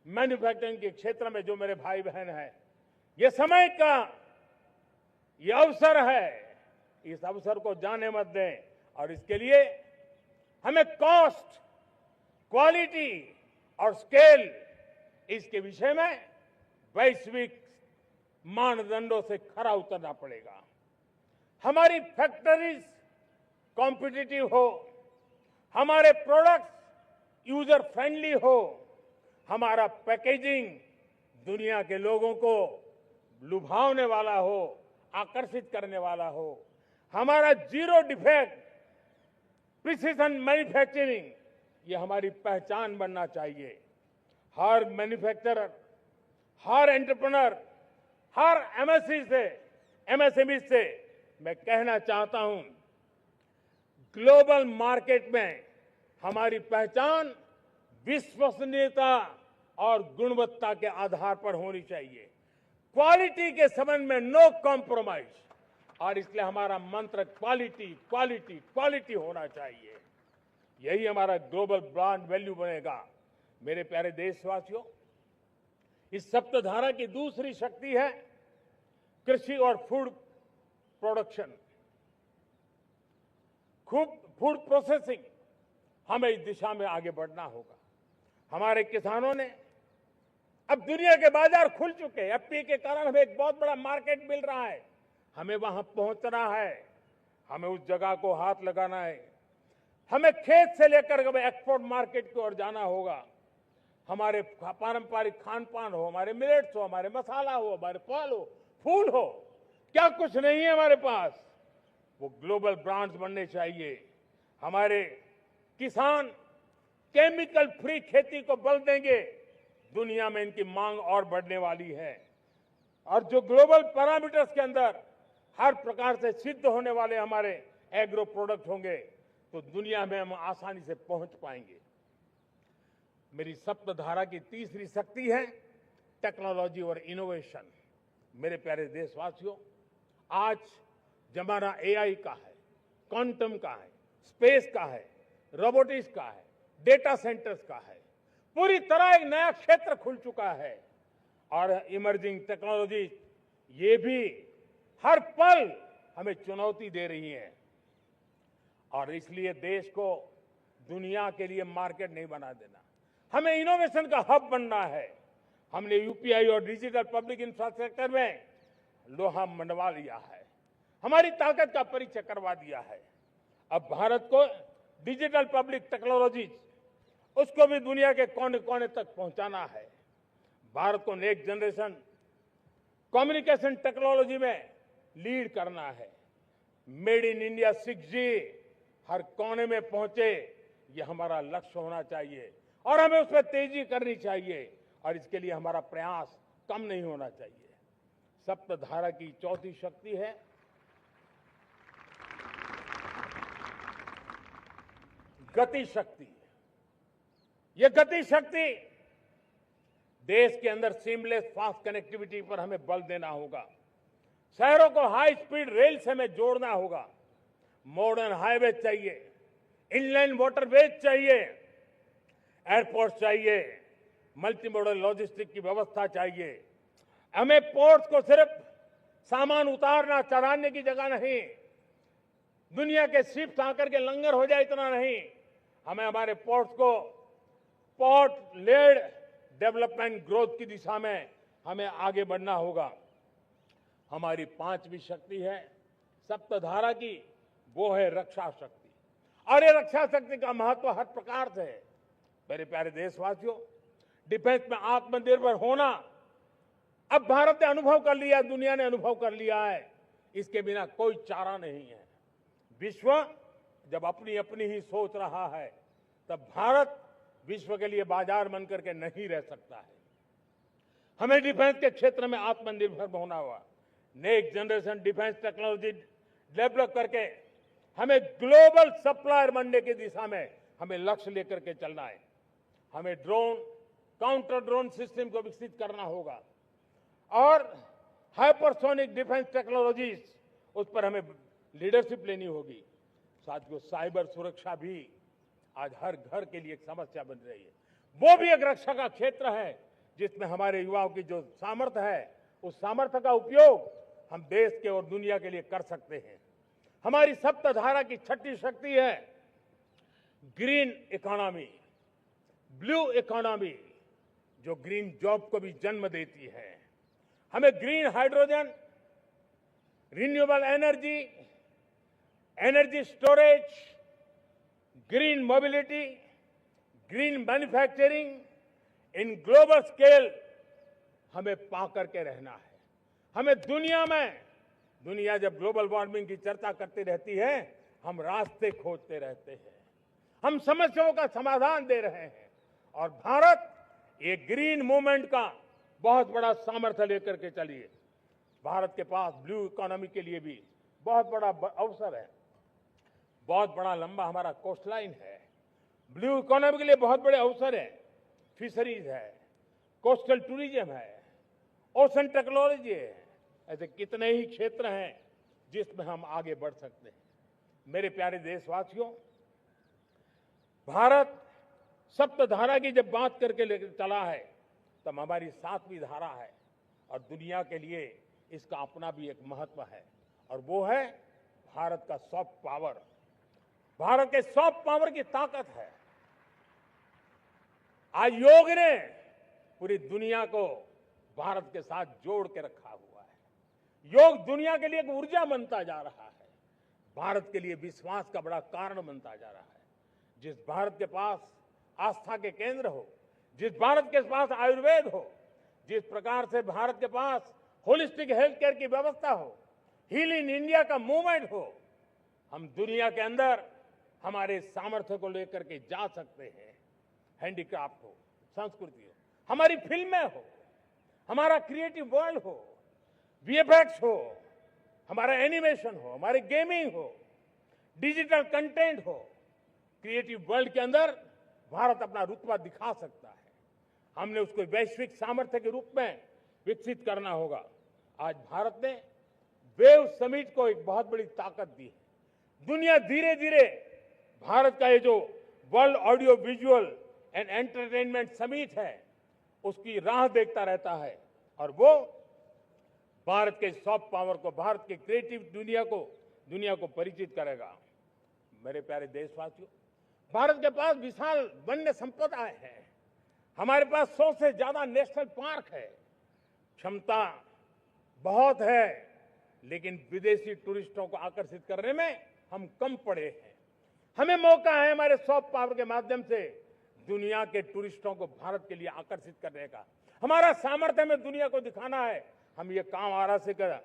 मैन्युफैक्चरिंग के क्षेत्र में जो मेरे भाई बहन हैं, ये समय का ये अवसर है, इस अवसर को जाने मत दें। और इसके लिए हमें कॉस्ट, क्वालिटी और स्केल, इसके विषय में वैश्विक मानदंडों से खरा उतरना पड़ेगा। हमारी फैक्ट्रीज कॉम्पिटिटिव हो, हमारे प्रोडक्ट्स यूजर फ्रेंडली हो, हमारा पैकेजिंग दुनिया के लोगों को लुभावने वाला हो, आकर्षित करने वाला हो, हमारा जीरो डिफेक्ट प्रिसिजन मैन्युफैक्चरिंग, ये हमारी पहचान बनना चाहिए। हर मैन्युफैक्चरर, हर एंटरप्रेन्योर, हर एमएसएमई से मैं कहना चाहता हूं, ग्लोबल मार्केट में हमारी पहचान विश्वसनीयता और गुणवत्ता के आधार पर होनी चाहिए। क्वालिटी के संबंध में नो कॉम्प्रोमाइज, और इसलिए हमारा मंत्र क्वालिटी, क्वालिटी, क्वालिटी होना चाहिए। यही हमारा ग्लोबल ब्रांड वैल्यू बनेगा। मेरे प्यारे देशवासियों, इस सप्तधारा की दूसरी शक्ति है कृषि और फूड प्रोडक्शन, फूड प्रोसेसिंग। हमें इस दिशा में आगे बढ़ना होगा। हमारे किसानों ने, अब दुनिया के बाजार खुल चुके हैं, एफपीए के कारण हमें एक बहुत बड़ा मार्केट मिल रहा है। हमें वहां पहुंचना है, हमें उस जगह को हाथ लगाना है। हमें खेत से लेकर एक्सपोर्ट मार्केट की ओर जाना होगा। हमारे पारंपरिक खान पान हो, हमारे मिलेट्स हो, हमारे मसाला हो, हमारे फल हो, फूल हो, क्या कुछ नहीं है हमारे पास, वो ग्लोबल ब्रांड्स बनने चाहिए। हमारे किसान केमिकल फ्री खेती को बल देंगे, दुनिया में इनकी मांग और बढ़ने वाली है। और जो ग्लोबल पैरामीटर्स के अंदर हर प्रकार से सिद्ध होने वाले हमारे एग्रो प्रोडक्ट होंगे, तो दुनिया में हम आसानी से पहुंच पाएंगे। मेरी सप्तधारा की तीसरी शक्ति है टेक्नोलॉजी और इनोवेशन। मेरे प्यारे देशवासियों, आज जमाना एआई का है, क्वांटम का है, स्पेस का है, रोबोटिक्स का है, डेटा सेंटर्स का है। पूरी तरह एक नया क्षेत्र खुल चुका है और इमर्जिंग टेक्नोलॉजी ये भी हर पल हमें चुनौती दे रही है। और इसलिए देश को दुनिया के लिए मार्केट नहीं बना देना, हमें इनोवेशन का हब बनना है। हमने यूपीआई और डिजिटल पब्लिक इंफ्रास्ट्रक्चर में लोहा मनवा लिया है, हमारी ताकत का परिचय करवा दिया है। अब भारत को डिजिटल पब्लिक टेक्नोलॉजी उसको भी दुनिया के कोने कोने तक पहुंचाना है। भारत को नेक्स्ट जनरेशन कम्युनिकेशन टेक्नोलॉजी में लीड करना है। मेड इन इंडिया 6G हर कोने में पहुंचे, ये हमारा लक्ष्य होना चाहिए और हमें उस पर तेजी करनी चाहिए और इसके लिए हमारा प्रयास कम नहीं होना चाहिए। सप्तधारा की चौथी शक्ति है गति शक्ति। ये गति शक्ति देश के अंदर सीमलेस फास्ट कनेक्टिविटी पर हमें बल देना होगा। शहरों को हाई स्पीड रेल से हमें जोड़ना होगा। मॉडर्न हाईवे चाहिए, इनलाइन वाटरवेज चाहिए, एयरपोर्ट चाहिए, मल्टी मॉडल लॉजिस्टिक की व्यवस्था चाहिए। हमें पोर्ट्स को सिर्फ सामान उतारना चढ़ाने की जगह नहीं, दुनिया के शिप्स आकर के लंगर हो जाए इतना नहीं, हमें हमारे पोर्ट्स को पोर्ट लेड डेवलपमेंट ग्रोथ की दिशा में हमें आगे बढ़ना होगा। हमारी पांचवी शक्ति है सप्तधारा की, वो है रक्षा शक्ति। और ये रक्षा शक्ति का महत्व हर प्रकार से है। मेरे प्यारे देशवासियों, डिफेंस में आत्मनिर्भर होना अब भारत ने अनुभव कर लिया, दुनिया ने अनुभव कर लिया है, इसके बिना कोई चारा नहीं है। विश्व जब अपनी अपनी ही सोच रहा है, तब भारत विश्व के लिए बाजार बन करके नहीं रह सकता है। हमें डिफेंस के क्षेत्र में आत्मनिर्भर होना होगा। Next generation defence technology develop करके हमें ग्लोबल सप्लायर बनने की दिशा में हमें लक्ष्य लेकर के चलना है। हमें ड्रोन, काउंटर ड्रोन सिस्टम को विकसित करना होगा और हाइपरसोनिक डिफेंस टेक्नोलॉजीज, उस पर हमें लीडरशिप लेनी होगी। साथियों, साइबर सुरक्षा भी आज हर घर के लिए एक समस्या बन रही है। वो भी एक रक्षा का क्षेत्र है जिसमें हमारे युवाओं की जो सामर्थ्य है, उस सामर्थ्य का उपयोग हम देश के और दुनिया के लिए कर सकते हैं। हमारी सप्तधारा की छठी शक्ति है ग्रीन इकोनॉमी, ब्लू इकोनॉमी, जो ग्रीन जॉब को भी जन्म देती है। हमें green hydrogen, renewable energy, energy storage, green mobility, green manufacturing in global scale हमें पा करके रहना है। हमें दुनिया जब ग्लोबल वार्मिंग की चर्चा करती रहती है, हम रास्ते खोजते रहते हैं, हम समस्याओं का समाधान दे रहे हैं और भारत ये ग्रीन मूवमेंट का बहुत बड़ा सामर्थ्य लेकर के चलिए। भारत के पास ब्लू इकोनॉमी के लिए भी बहुत बड़ा अवसर है। बहुत बड़ा लंबा हमारा कोस्ट लाइन है। ब्लू इकोनॉमी के लिए बहुत बड़े अवसर है। फिशरीज है, कोस्टल टूरिज्म है, ओशन टेक्नोलॉजी है। ऐसे कितने ही क्षेत्र हैं जिसमें हम आगे बढ़ सकते हैं। मेरे प्यारे देशवासियों, भारत सप्तधारा की जब बात करके लेकर चला है, तब हमारी सातवीं धारा है और दुनिया के लिए इसका अपना भी एक महत्व है और वो है भारत का सॉफ्ट पावर। भारत के सॉफ्ट पावर की ताकत है। आज योग ने पूरी दुनिया को भारत के साथ जोड़ के रखा हुआ है। योग दुनिया के लिए एक ऊर्जा बनता जा रहा है, भारत के लिए विश्वास का बड़ा कारण बनता जा रहा है। जिस भारत के पास आस्था के केंद्र हो, जिस भारत के पास आयुर्वेद हो, जिस प्रकार से भारत के पास होलिस्टिक हेल्थ केयर की व्यवस्था हो, हील इन इंडिया का मूवमेंट हो, हम दुनिया के अंदर हमारे सामर्थ्य को लेकर के जा सकते हैं। हैंडीक्राफ्ट हो, संस्कृति हो, हमारी फिल्में हो, हमारा क्रिएटिव वर्ल्ड हो, वीएफएक्स हो, हमारा एनिमेशन हो, हमारी गेमिंग हो, डिजिटल कंटेंट हो, क्रिएटिव वर्ल्ड के अंदर भारत अपना रुतबा दिखा सकता है। हमने उसको वैश्विक सामर्थ्य के रूप में विकसित करना होगा। आज भारत ने वेव समिट को एक बहुत बड़ी ताकत दी है। दुनिया धीरे धीरे भारत का ये जो world audio visual and entertainment summit है, उसकी राह देखता रहता है और वो भारत के सॉफ्ट पावर को, भारत के क्रिएटिव दुनिया को परिचित करेगा। मेरे प्यारे देशवासियों, भारत के पास विशाल वन्य संपदा है। हमारे पास 100 से ज्यादा नेशनल पार्क है, क्षमता बहुत है, लेकिन विदेशी टूरिस्टों को आकर्षित करने में हम कम पड़े हैं। हमें मौका है हमारे सॉफ्ट पावर के माध्यम से दुनिया के टूरिस्टों को भारत के लिए आकर्षित करने का। हमारा सामर्थ्य में दुनिया को दिखाना है। हम ये काम आरा से करें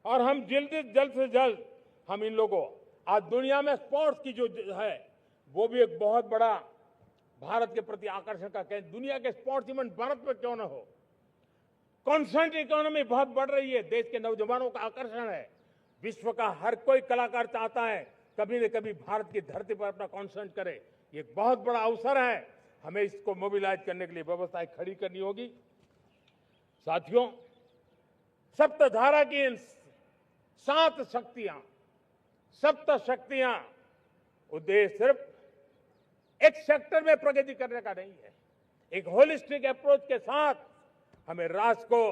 और हम जल्द से जल्द हम इन लोगों आज दुनिया में स्पोर्ट्स की जो है वो भी एक बहुत बड़ा भारत के प्रति आकर्षण का केंद्र। दुनिया के स्पोर्ट्स इवेंट भारत में क्यों ना हो। कॉन्स्टेंट इकोनॉमी बहुत बढ़ रही है, देश के नौजवानों का आकर्षण है। विश्व का हर कोई कलाकार चाहता है कभी न कभी भारत की धरती पर अपना कॉन्सर्ट करे। ये एक बहुत बड़ा अवसर है, हमें इसको मोबिलाइज करने के लिए व्यवस्थाएं खड़ी करनी होगी। साथियों, सप्तधारा की इन 7 शक्तियां उद्देश्य सिर्फ एक सेक्टर में प्रगति करने का नहीं है। एक होलिस्टिक अप्रोच के साथ हमें राष्ट्र को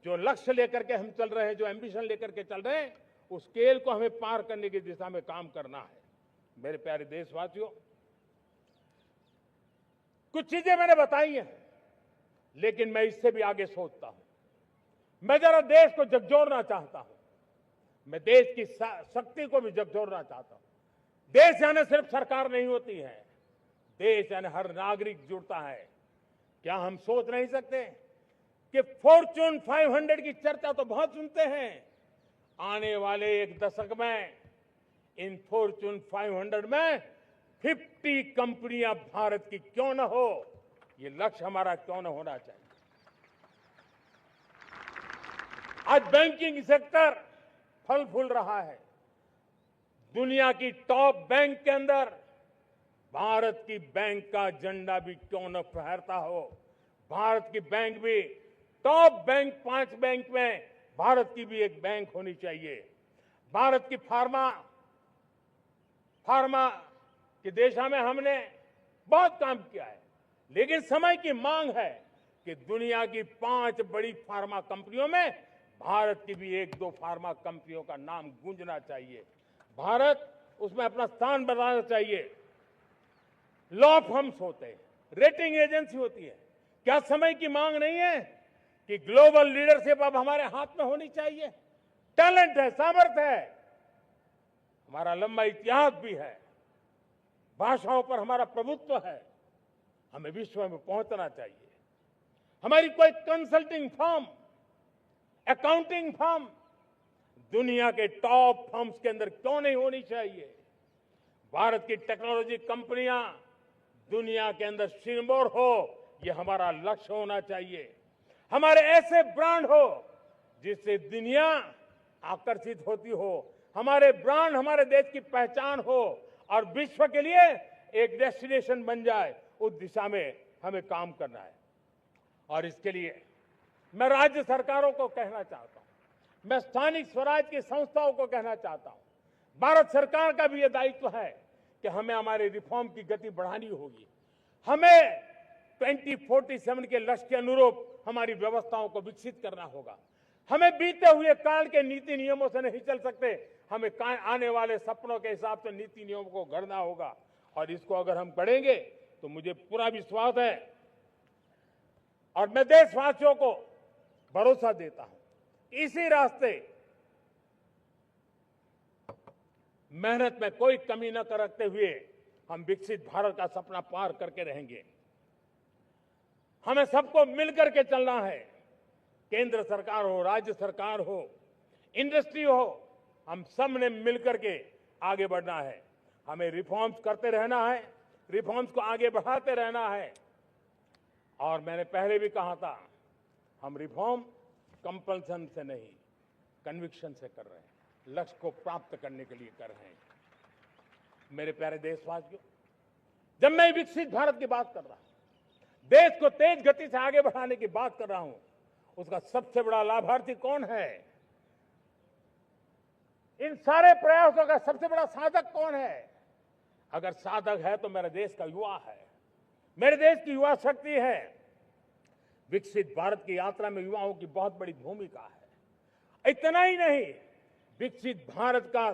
जो लक्ष्य लेकर के हम चल रहे हैं, जो एम्बिशन लेकर के चल रहे हैं, उस स्केल को हमें पार करने की दिशा में काम करना है। मेरे प्यारे देशवासियों, कुछ चीजें मैंने बताई हैं, लेकिन मैं इससे भी आगे सोचता हूं। मैं जरा देश को झकझोरना चाहता हूं। मैं देश की शक्ति को भी झकझोरना चाहता हूं। देश यानी सिर्फ सरकार नहीं होती है, देश यानी हर नागरिक जुड़ता है। क्या हम सोच नहीं सकते कि फॉर्च्यून 500 की चर्चा तो बहुत सुनते हैं, आने वाले एक दशक में इन फॉर्च्यून 500 में 50 कंपनियां भारत की क्यों न हो, ये लक्ष्य हमारा क्यों न होना चाहिए। आज बैंकिंग सेक्टर फल फूल रहा है। दुनिया की टॉप बैंक के अंदर भारत की बैंक का झंडा भी क्यों न फहरता हो। भारत की बैंक भी टॉप बैंक 5 बैंक में भारत की भी एक बैंक होनी चाहिए। भारत की फार्मा की दिशा में हमने बहुत काम किया है, लेकिन समय की मांग है कि दुनिया की 5 बड़ी फार्मा कंपनियों में भारत की भी 1-2 फार्मा कंपनियों का नाम गूंजना चाहिए। भारत उसमें अपना स्थान बनाना चाहिए। लॉ फर्म्स होते हैं, रेटिंग एजेंसी होती है। क्या समय की मांग नहीं है कि ग्लोबल लीडरशिप अब हमारे हाथ में होनी चाहिए। टैलेंट है, सामर्थ्य है, हमारा लंबा इतिहास भी है, भाषाओं पर हमारा प्रभुत्व है। हमें विश्व में पहुंचना चाहिए। हमारी कोई कंसल्टिंग फर्म, अकाउंटिंग फर्म दुनिया के टॉप फर्म्स के अंदर क्यों नहीं होनी चाहिए। भारत की टेक्नोलॉजी कंपनियां दुनिया के अंदर सिरमौर हो, यह हमारा लक्ष्य होना चाहिए। हमारे ऐसे ब्रांड हो जिससे दुनिया आकर्षित होती हो। हमारे ब्रांड हमारे देश की पहचान हो और विश्व के लिए एक डेस्टिनेशन बन जाए, उस दिशा में हमें काम करना है। और इसके लिए मैं राज्य सरकारों को कहना चाहता हूं, मैं स्थानिक स्वराज की संस्थाओं को कहना चाहता हूं, भारत सरकार का भी यह दायित्व है कि हमें हमारे रिफॉर्म की गति बढ़ानी होगी। हमें 2047 के लक्ष्य के अनुरूप हमारी व्यवस्थाओं को विकसित करना होगा। हमें बीते हुए काल के नीति नियमों से नहीं चल सकते, हमें आने वाले सपनों के हिसाब से नीति नियमों को गढ़ना होगा। और इसको अगर हम पढ़ेंगे तो मुझे पूरा विश्वास है और मैं देशवासियों को भरोसा देता हूं, इसी रास्ते मेहनत में कोई कमी न करते हुए हम विकसित भारत का सपना पार करके रहेंगे। हमें सबको मिलकर के चलना है। केंद्र सरकार हो, राज्य सरकार हो, इंडस्ट्री हो, हम सब ने मिलकर के आगे बढ़ना है। हमें रिफॉर्म्स करते रहना है, रिफॉर्म्स को आगे बढ़ाते रहना है। और मैंने पहले भी कहा था, हम रिफॉर्म कंपल्सन से नहीं, कन्विक्शन से कर रहे हैं, लक्ष्य को प्राप्त करने के लिए कर रहे हैं। मेरे प्यारे देशवासियों, जब मैं विकसित भारत की बात कर रहा हूं, देश को तेज गति से आगे बढ़ाने की बात कर रहा हूं, उसका सबसे बड़ा लाभार्थी कौन है? इन सारे प्रयासों का सबसे बड़ा साधक कौन है? अगर साधक है तो मेरे देश का युवा है, मेरे देश की युवा शक्ति है। विकसित भारत की यात्रा में युवाओं की बहुत बड़ी भूमिका है। इतना ही नहीं, विकसित भारत का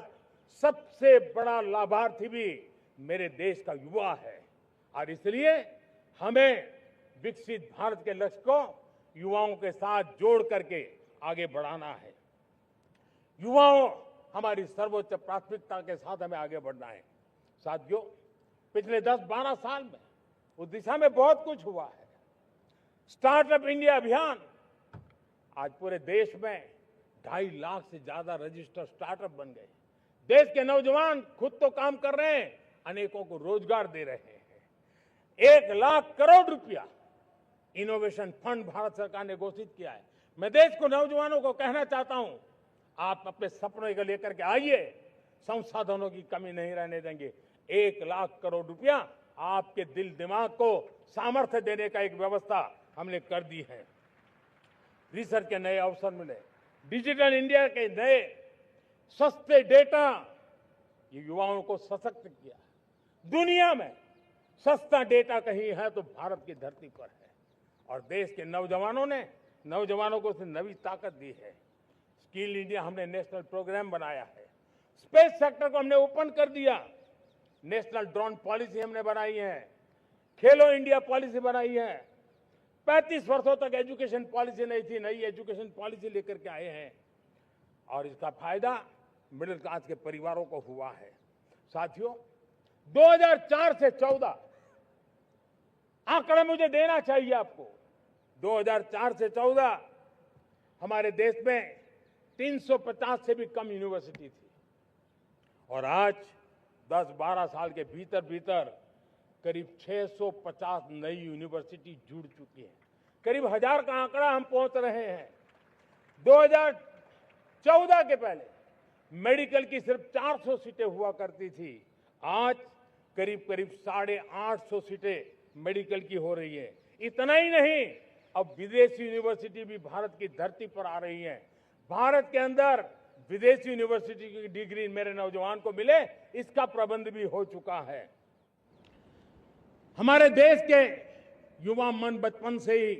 सबसे बड़ा लाभार्थी भी मेरे देश का युवा है। और इसलिए हमें विकसित भारत के लक्ष्य को युवाओं के साथ जोड़ करके आगे बढ़ाना है। युवाओं हमारी सर्वोच्च प्राथमिकता के साथ हमें आगे बढ़ना है। साथियों, पिछले 10-12 साल में उस दिशा में बहुत कुछ हुआ है। स्टार्टअप इंडिया अभियान, आज पूरे देश में 2.5 लाख से ज्यादा रजिस्टर्ड स्टार्टअप बन गए। देश के नौजवान खुद तो काम कर रहे हैं, अनेकों को रोजगार दे रहे हैं। 1 लाख करोड़ रुपया इनोवेशन फंड भारत सरकार ने घोषित किया है। मैं देश को, नौजवानों को कहना चाहता हूं, आप अपने सपनों को लेकर के आइए, संसाधनों की कमी नहीं रहने देंगे। 1 लाख करोड़ रुपया आपके दिल दिमाग को सामर्थ्य देने का एक व्यवस्था हमने कर दी है। रिसर्च के नए अवसर मिले, डिजिटल इंडिया के नए सस्ते डेटा, ये युवाओं को सशक्त किया। दुनिया में सस्ता डेटा कहीं है तो भारत की धरती पर है, और देश के नौजवानों को उसने नई ताकत दी है। स्किल इंडिया हमने नेशनल प्रोग्राम बनाया है। स्पेस सेक्टर को हमने ओपन कर दिया। नेशनल ड्रोन पॉलिसी हमने बनाई है। खेलो इंडिया पॉलिसी बनाई है। 35 वर्षों तक एजुकेशन पॉलिसी नहीं थी, नई एजुकेशन पॉलिसी लेकर के आए हैं, और इसका फायदा मिडिल क्लास के परिवारों को हुआ है। साथियों, 2004 से 14 आंकड़ा मुझे देना चाहिए आपको। 2004 से 14 हमारे देश में 350 से भी कम यूनिवर्सिटी थी, और आज 10-12 साल के भीतर भीतर करीब 650 नई यूनिवर्सिटी जुड़ चुकी है। करीब 1000 का आंकड़ा हम पहुंच रहे हैं। 2014 के पहले मेडिकल की सिर्फ 400 सीटें हुआ करती थी, आज करीब 850 सीटें मेडिकल की हो रही है। इतना ही नहीं, अब विदेशी यूनिवर्सिटी भी भारत की धरती पर आ रही है। भारत के अंदर विदेशी यूनिवर्सिटी की डिग्री मेरे नौजवान को मिले, इसका प्रबंध भी हो चुका है। हमारे देश के युवा मन बचपन से ही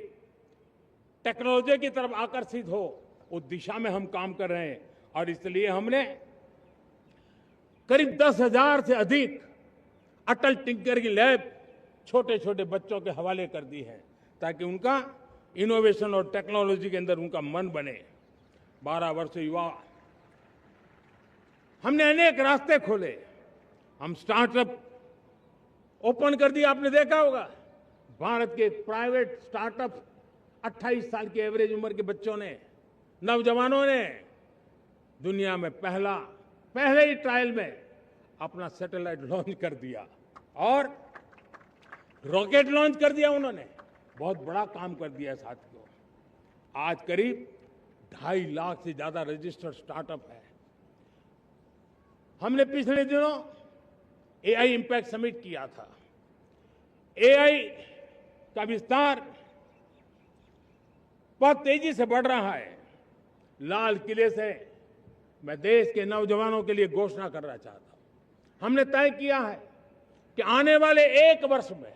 टेक्नोलॉजी की तरफ आकर्षित हो, उस दिशा में हम काम कर रहे हैं, और इसलिए हमने करीब 10,000 से अधिक अटल टिंकर की लैब छोटे छोटे बच्चों के हवाले कर दी है, ताकि उनका इनोवेशन और टेक्नोलॉजी के अंदर उनका मन बने। 12 वर्ष युवा, हमने अनेक रास्ते खोले। हम स्टार्टअप ओपन कर दिया। आपने देखा होगा, भारत के प्राइवेट स्टार्टअप 28 साल की एवरेज उम्र के बच्चों ने, नौजवानों ने दुनिया में पहले ही ट्रायल में अपना सैटेलाइट लॉन्च कर दिया और रॉकेट लॉन्च कर दिया। उन्होंने बहुत बड़ा काम कर दिया साथियों। आज करीब 2.5 लाख से ज्यादा रजिस्टर्ड स्टार्टअप है। हमने पिछले दिनों एआई इंपैक्ट समिट किया था। एआई का विस्तार बहुत तेजी से बढ़ रहा है। लाल किले से मैं देश के नौजवानों के लिए घोषणा करना चाहता हूं। हमने तय किया है कि आने वाले 1 वर्ष में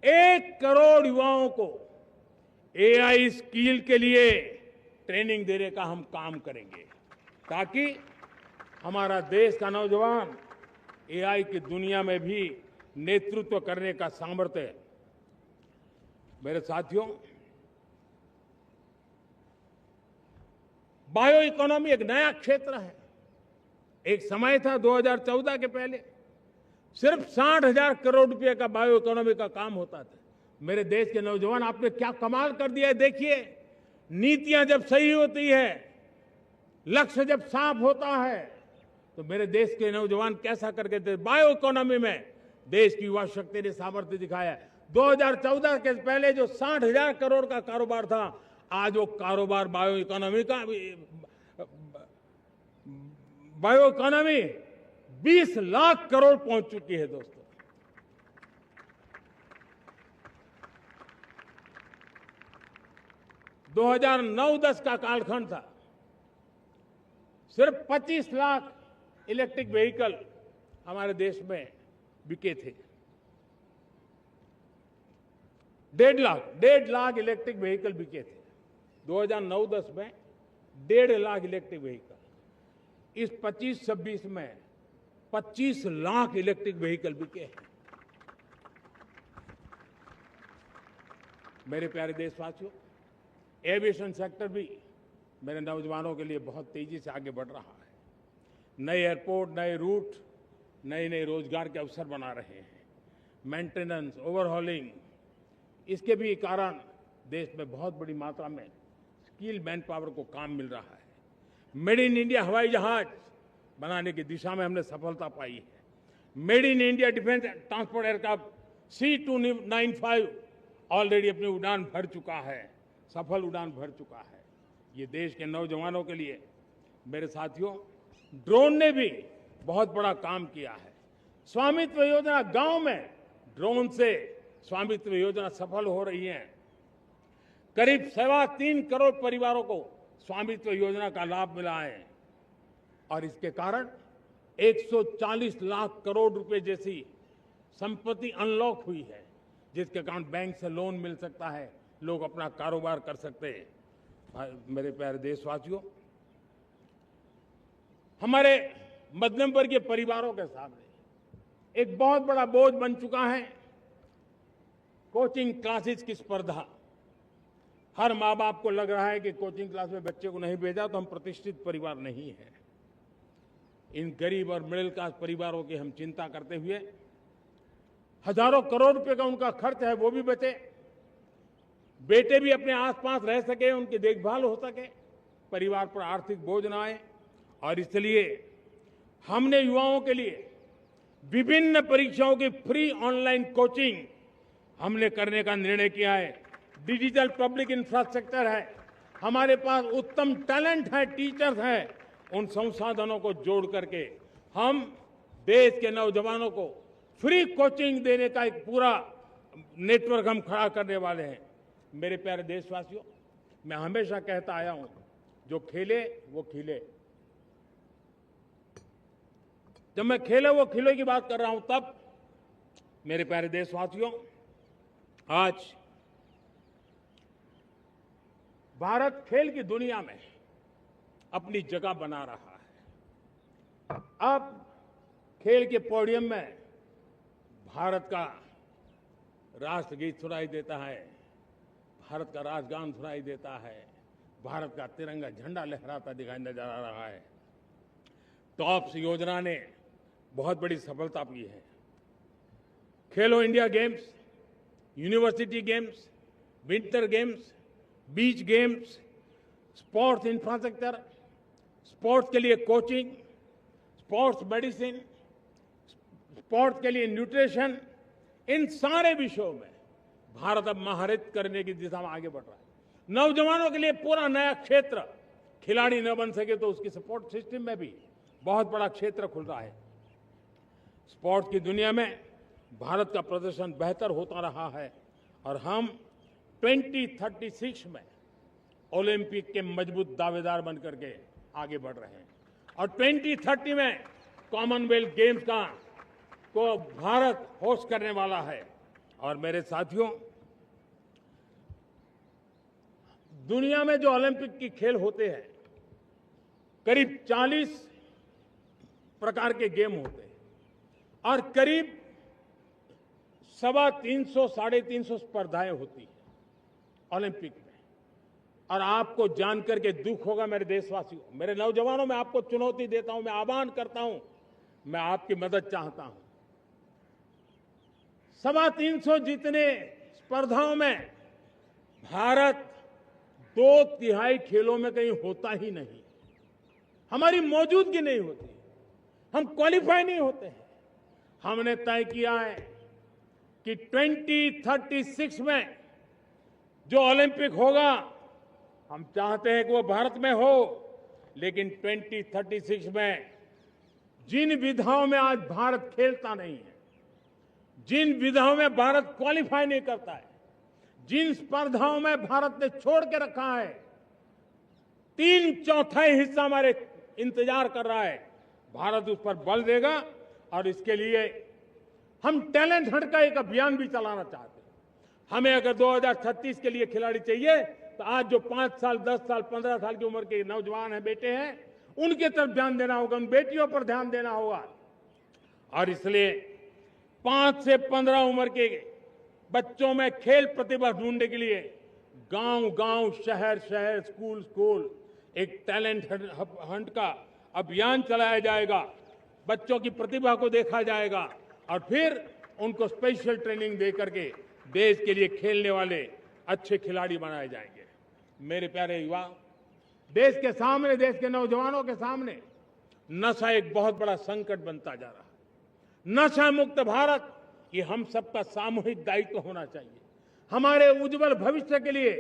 1 करोड़ युवाओं को एआई स्किल के लिए ट्रेनिंग देने का हम काम करेंगे, ताकि हमारा देश का नौजवान एआई की दुनिया में भी नेतृत्व करने का सामर्थ्य। मेरे साथियों, बायो इकोनॉमी एक नया क्षेत्र है। एक समय था 2014 के पहले सिर्फ 60,000 करोड़ रुपए का बायो इकोनॉमी का काम होता था। मेरे देश के नौजवान, आपने क्या कमाल कर दिया है। देखिए, नीतियां जब सही होती है, लक्ष्य जब साफ होता है, तो मेरे देश के नौजवान कैसा करके थे। बायो इकोनॉमी में देश की युवा शक्ति ने सामर्थ्य दिखाया है। 2014 के पहले जो 60,000 करोड़ का कारोबार था, आज वो कारोबार बायो इकोनॉमी 20 लाख करोड़ पहुंच चुकी है। दोस्तों, दो 2009-10 का कालखंड था, सिर्फ 25 लाख इलेक्ट्रिक व्हीकल हमारे देश में बिके थे। 1.5 लाख इलेक्ट्रिक व्हीकल बिके थे 2009-10 में। 1.5 लाख इलेक्ट्रिक व्हीकल। इस 25-26 में 25 लाख इलेक्ट्रिक व्हीकल बिके हैं। मेरे प्यारे देशवासियों, एविएशन सेक्टर भी मेरे नौजवानों के लिए बहुत तेजी से आगे बढ़ रहा है। नए एयरपोर्ट, नए रूट, नए नए रोजगार के अवसर बना रहे हैं। मेंटेनेंस, ओवरहॉलिंग, इसके भी कारण देश में बहुत बड़ी मात्रा में स्किल मैन पावर को काम मिल रहा है। मेड इन इंडिया हवाई जहाज बनाने की दिशा में हमने सफलता पाई है। Made in India defence transport aircraft C295 already अपनी उड़ान भर चुका है, सफल उड़ान भर चुका है। ये देश के नौजवानों के लिए, मेरे साथियों, ड्रोन ने भी बहुत बड़ा काम किया है। स्वामित्व योजना, गांव में ड्रोन से स्वामित्व योजना सफल हो रही है। करीब 3.25 करोड़ परिवारों को स्वामित्व योजना का लाभ मिला है और इसके कारण 140 लाख करोड़ रुपए जैसी संपत्ति अनलॉक हुई है, जिसके कारण बैंक से लोन मिल सकता है, लोग अपना कारोबार कर सकते हैं। मेरे प्यारे देशवासियों, हमारे मध्यम वर्गीय परिवारों के सामने एक बहुत बड़ा बोझ बन चुका है कोचिंग क्लासेस की स्पर्धा। हर माँ बाप को लग रहा है कि कोचिंग क्लास में बच्चे को नहीं भेजा तो हम प्रतिष्ठित परिवार नहीं है। इन गरीब और मिडिल क्लास परिवारों की हम चिंता करते हुए हजारों करोड़ रुपए का उनका खर्च है वो भी बचे, बेटे भी अपने आसपास रह सके, उनकी देखभाल हो सके, परिवार पर आर्थिक बोझ न आए। और इसलिए हमने युवाओं के लिए विभिन्न परीक्षाओं की फ्री ऑनलाइन कोचिंग हमने करने का निर्णय किया है। डिजिटल पब्लिक इंफ्रास्ट्रक्चर है, हमारे पास उत्तम टैलेंट है, टीचर्स हैं, उन संसाधनों को जोड़ करके हम देश के नौजवानों को फ्री कोचिंग देने का एक पूरा नेटवर्क हम खड़ा करने वाले हैं। मेरे प्यारे देशवासियों, मैं हमेशा कहता आया हूं, जो खेले वो खिले। जब मैं खेले वो खिले की बात कर रहा हूं, तब मेरे प्यारे देशवासियों, आज भारत खेल की दुनिया में अपनी जगह बना रहा है। अब खेल के पोडियम में भारत का राष्ट्रगीत सुनाई देता है, भारत का राष्ट्रगान सुनाई देता है, भारत का तिरंगा झंडा लहराता दिखाई नजर आ रहा है। टॉप्स योजना ने बहुत बड़ी सफलता पाई है। खेलो India games, university games, winter games, beach games, sports infrastructure, sports के लिए कोचिंग, स्पोर्ट्स मेडिसिन, स्पोर्ट्स के लिए न्यूट्रिशन, इन सारे विषयों में भारत अब महारत करने की दिशा में आगे बढ़ रहा है। नौजवानों के लिए पूरा नया क्षेत्र, खिलाड़ी न बन सके तो उसकी सपोर्ट सिस्टम में भी बहुत बड़ा क्षेत्र खुल रहा है। स्पोर्ट्स की दुनिया में भारत का प्रदर्शन बेहतर होता रहा है और हम 2036 में ओलंपिक के मजबूत दावेदार बनकर के आगे बढ़ रहे हैं और 2030 में कॉमनवेल्थ गेम्स को भारत होस्ट करने वाला है। और मेरे साथियों, दुनिया में जो ओलंपिक की खेल होते हैं, करीब 40 प्रकार के गेम होते हैं और करीब 350 साढ़े 350 स्पर्धाएं होती हैं ओलंपिक में। और आपको जानकर के दुख होगा मेरे देशवासियों, मेरे नौजवानों, मैं आपको चुनौती देता हूं, मैं आह्वान करता हूं, मैं आपकी मदद चाहता हूं। 350 जितने स्पर्धाओं में भारत 2/3 खेलों में कहीं होता ही नहीं, हमारी मौजूदगी नहीं होती, हम क्वालिफाई नहीं होते हैं। हमने तय किया है कि 2036 में जो ओलंपिक होगा, हम चाहते हैं कि वो भारत में हो, लेकिन 2036 में जिन विधाओं में आज भारत खेलता नहीं है, जिन विधाओं में भारत क्वालिफाई नहीं करता है, जिन स्पर्धाओं में भारत ने छोड़ के रखा है, 3/4 हिस्सा हमारे इंतजार कर रहा है। भारत उस पर बल देगा और इसके लिए हम टैलेंट हंट का एक अभियान भी चलाना चाहते हैं। हमें अगर 2036 के लिए खिलाड़ी चाहिए तो आज जो 5 साल, 10 साल, 15 साल की उम्र के नौजवान हैं, बेटे हैं, उनके तरफ ध्यान देना होगा, उन बेटियों पर ध्यान देना होगा। और इसलिए 5 से 15 उम्र के बच्चों में खेल प्रतिभा ढूंढने के लिए गांव-गांव, शहर-शहर, स्कूल-स्कूल एक टैलेंट हंट का अभियान चलाया जाएगा। बच्चों की प्रतिभा को देखा जाएगा और फिर उनको स्पेशल ट्रेनिंग दे करके देश के लिए खेलने वाले अच्छे खिलाड़ी बनाए जाएंगे। मेरे प्यारे युवा, देश के सामने, देश के नौजवानों के सामने नशा एक बहुत बड़ा संकट बनता जा रहा है। नशा मुक्त भारत ये हम सबका सामूहिक दायित्व होना चाहिए। हमारे उज्जवल भविष्य के लिए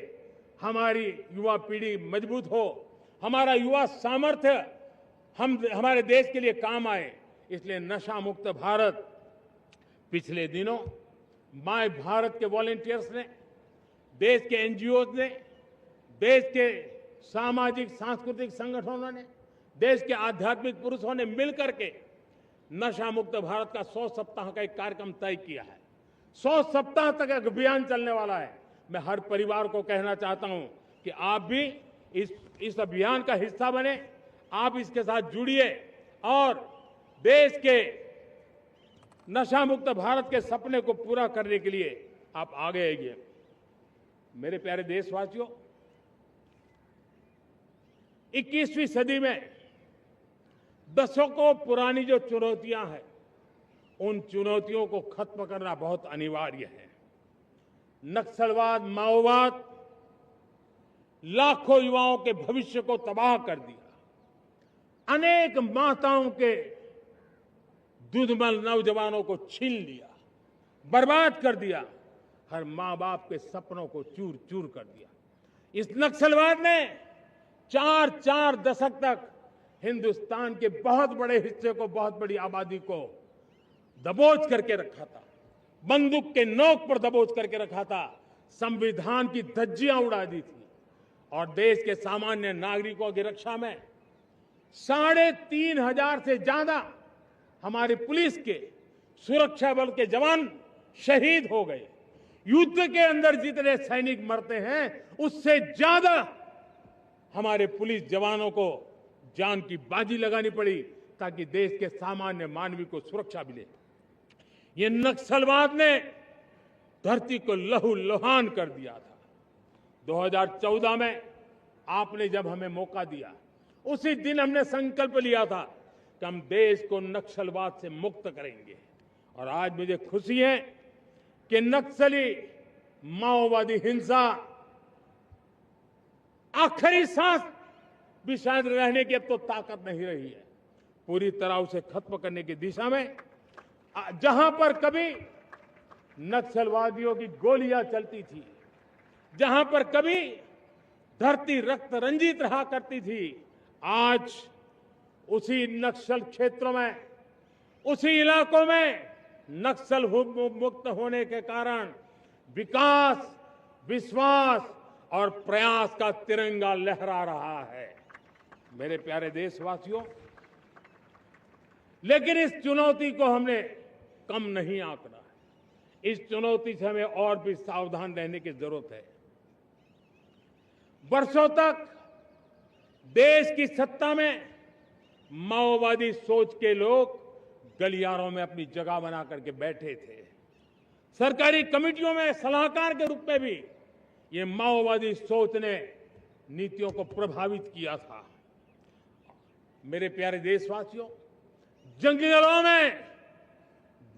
हमारी युवा पीढ़ी मजबूत हो, हमारा युवा सामर्थ्य हमारे देश के लिए काम आए, इसलिए नशा मुक्त भारत। पिछले दिनों माय भारत के वॉलंटियर्स ने, देश के एनजीओ ने, देश के सामाजिक सांस्कृतिक संगठनों ने, देश के आध्यात्मिक पुरुषों ने मिलकर के नशा मुक्त भारत का 100 सप्ताह का एक कार्यक्रम तय किया है। 100 सप्ताह तक एक अभियान चलने वाला है। मैं हर परिवार को कहना चाहता हूं कि आप भी इस अभियान का हिस्सा बने, आप इसके साथ जुड़िए और देश के नशा मुक्त भारत के सपने को पूरा करने के लिए आप आगे आइए। मेरे प्यारे देशवासियों, 21वीं सदी में दशकों पुरानी जो चुनौतियां हैं, उन चुनौतियों को खत्म करना बहुत अनिवार्य है। नक्सलवाद, माओवाद लाखों युवाओं के भविष्य को तबाह कर दिया, अनेक माताओं के दूधमल नौजवानों को छीन लिया, बर्बाद कर दिया, हर मां बाप के सपनों को चूर चूर कर दिया। इस नक्सलवाद ने 4 दशक तक हिंदुस्तान के बहुत बड़े हिस्से को, बहुत बड़ी आबादी को दबोच करके रखा था, बंदूक के नोक पर दबोच करके रखा था, संविधान की धज्जियां उड़ा दी थी और देश के सामान्य नागरिकों की रक्षा में 3,500 से ज्यादा हमारी पुलिस के, सुरक्षा बल के जवान शहीद हो गए। युद्ध के अंदर जितने सैनिक मरते हैं, उससे ज्यादा हमारे पुलिस जवानों को जान की बाजी लगानी पड़ी ताकि देश के सामान्य मानवी को सुरक्षा मिले। ये नक्सलवाद ने धरती को लहूलुहान कर दिया था। 2014 में आपने जब हमें मौका दिया, उसी दिन हमने संकल्प लिया था कि हम देश को नक्सलवाद से मुक्त करेंगे और आज मुझे खुशी है कि नक्सली माओवादी हिंसा आखिरी सांस भी शायद रहने की अब तो ताकत नहीं रही है। पूरी तरह उसे खत्म करने की दिशा में जहां पर कभी नक्सलवादियों की गोलियां चलती थी, जहां पर कभी धरती रक्त रंजित रहा करती थी, आज उसी नक्सल क्षेत्रों में, उसी इलाकों में नक्सल मुक्त होने के कारण विकास, विश्वास और प्रयास का तिरंगा लहरा रहा है। मेरे प्यारे देशवासियों, लेकिन इस चुनौती को हमने कम नहीं आंकना है। इस चुनौती से हमें और भी सावधान रहने की जरूरत है। वर्षों तक देश की सत्ता में माओवादी सोच के लोग गलियारों में अपनी जगह बना करके बैठे थे। सरकारी कमेटियों में सलाहकार के रूप में भी ये माओवादी सोच ने नीतियों को प्रभावित किया था। मेरे प्यारे देशवासियों,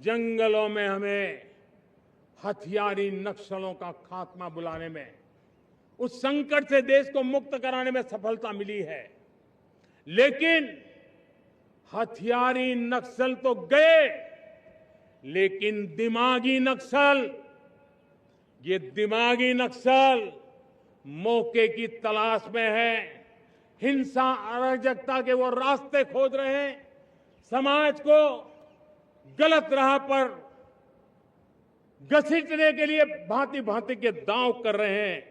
जंगलों में हमें हथियारी नक्सलों का खात्मा बुलाने में, उस संकट से देश को मुक्त कराने में सफलता मिली है। लेकिन हथियारी नक्सल तो गए, लेकिन दिमागी नक्सल, ये दिमागी नक्सल मौके की तलाश में है, हिंसा अराजकता के वो रास्ते खोज रहे हैं, समाज को गलत राह पर घसीटने के लिए भांति भांति के दांव कर रहे हैं।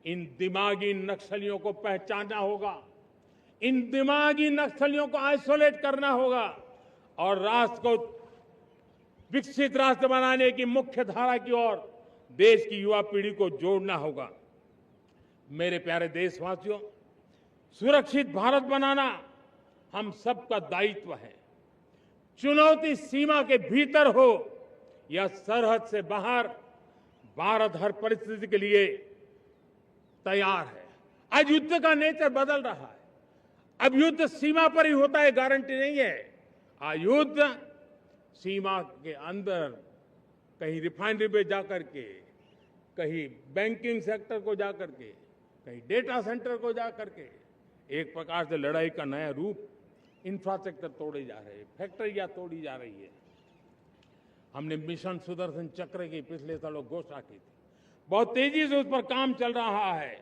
इन दिमागी नक्सलियों को पहचानना होगा, इन दिमागी नक्सलियों को आइसोलेट करना होगा और राष्ट्र को विकसित राष्ट्र बनाने की मुख्य धारा की ओर देश की युवा पीढ़ी को जोड़ना होगा। मेरे प्यारे देशवासियों, सुरक्षित भारत बनाना हम सबका दायित्व है। चुनौती सीमा के भीतर हो या सरहद से बाहर, भारत हर परिस्थिति के लिए तैयार है। आज युद्ध का नेचर बदल रहा है। अब युद्ध सीमा पर ही होता है, गारंटी नहीं है। आज युद्ध सीमा के अंदर, कहीं रिफाइनरी पे जाकर के, कहीं बैंकिंग सेक्टर को जाकर के, कहीं डेटा सेंटर को जाकर के, एक प्रकार से लड़ाई का नया रूप, इंफ्रास्ट्रक्चर तोड़े जा रहे हैं, फैक्ट्रियां तोड़ी जा रही है। हमने मिशन सुदर्शन चक्र की पिछले सालों घोषणा की थी, बहुत तेजी से उस पर काम चल रहा है।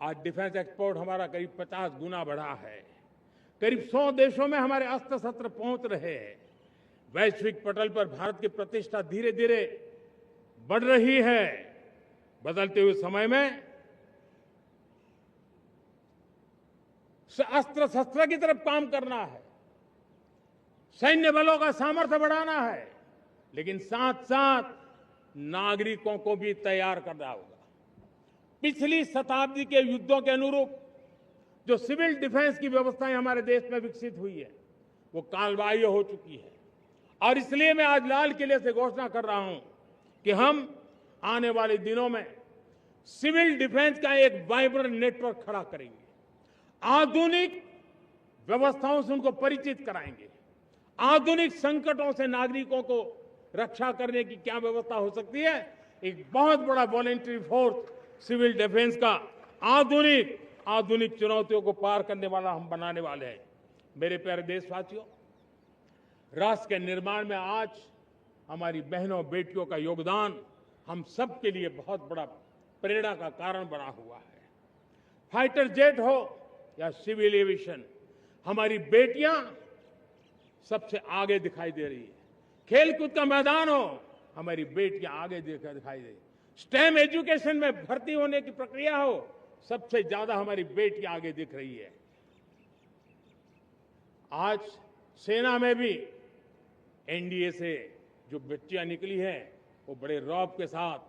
आज डिफेंस एक्सपोर्ट हमारा करीब 50 गुना बढ़ा है। करीब 100 देशों में हमारे अस्त्र शस्त्र पहुंच रहे हैं। वैश्विक पटल पर भारत की प्रतिष्ठा धीरे धीरे बढ़ रही है। बदलते हुए समय में अस्त्र शस्त्र की तरफ काम करना है, सैन्य बलों का सामर्थ्य बढ़ाना है, लेकिन साथ साथ नागरिकों को भी तैयार करना होगा। पिछली शताब्दी के युद्धों के अनुरूप जो सिविल डिफेंस की व्यवस्थाएं हमारे देश में विकसित हुई है, वो कालबाह्य हो चुकी है। और इसलिए मैं आज लाल किले से घोषणा कर रहा हूं कि हम आने वाले दिनों में सिविल डिफेंस का एक वाइब्रेंट नेटवर्क खड़ा करेंगे। आधुनिक व्यवस्थाओं से उनको परिचित कराएंगे। आधुनिक संकटों से नागरिकों को रक्षा करने की क्या व्यवस्था हो सकती है, एक बहुत बड़ा वॉलंटरी फोर्स सिविल डिफेंस का आधुनिक चुनौतियों को पार करने वाला हम बनाने वाले हैं। मेरे प्यारे देशवासियों, राष्ट्र के निर्माण में आज हमारी बहनों बेटियों का योगदान हम सब के लिए बहुत बड़ा प्रेरणा का कारण बना हुआ है। फाइटर जेट हो या सिविल एविएशन, हमारी बेटियां सबसे आगे दिखाई दे रही है। खेलकूद का मैदान हो, हमारी बेटियां आगे दिखाई दे रही है। स्टेम एजुकेशन में भर्ती होने की प्रक्रिया हो, सबसे ज्यादा हमारी बेटियां आगे दिख रही है। आज सेना में भी एनडीए से जो बच्चियां निकली हैं, वो बड़े रौब के साथ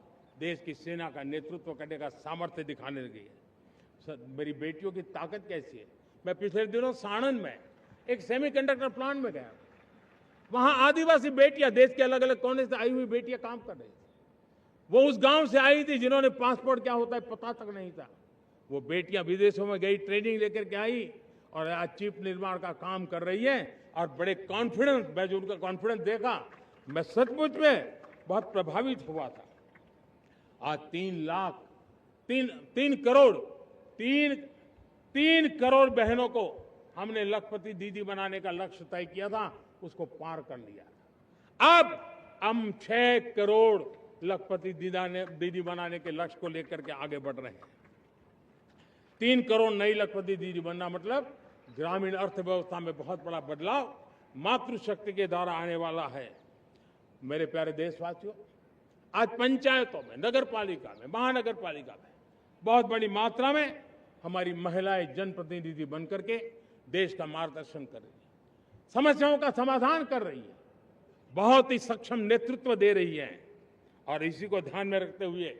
देश की सेना का नेतृत्व करने का सामर्थ्य दिखाने लगी है। मेरी बेटियों की ताकत कैसी है। मैं पिछले दिनों साणंद में एक सेमीकंडक्टर प्लांट में गया, वहां आदिवासी बेटियां, देश के अलग अलग कोने से आई हुई बेटियां काम कर रही थी। वो उस गांव से आई थी जिन्होंने पासपोर्ट क्या होता है पता तक नहीं था। वो बेटियां विदेशों में गई, ट्रेनिंग लेकर के आई और आज चिप निर्माण का काम कर रही है और बड़े कॉन्फिडेंस, मैं जो उनका कॉन्फिडेंस देखा, मैं सचमुच में बहुत प्रभावित हुआ था। आज 3 करोड़ बहनों को हमने लखपति दीदी बनाने का लक्ष्य तय किया था, उसको पार कर लिया। अब हम 6 करोड़ लखपति दीदी बनाने के लक्ष्य को लेकर के आगे बढ़ रहे हैं। 3 करोड़ नई लखपति दीदी बनना मतलब ग्रामीण अर्थव्यवस्था में बहुत बड़ा बदलाव मातृशक्ति के द्वारा आने वाला है। मेरे प्यारे देशवासियों, आज पंचायतों में, नगर पालिका में, महानगर पालिका में बहुत बड़ी मात्रा में हमारी महिलाएं जनप्रतिनिधि बनकर के देश का मार्गदर्शन कर रही है, समस्याओं का समाधान कर रही है, बहुत ही सक्षम नेतृत्व दे रही है। और इसी को ध्यान में रखते हुए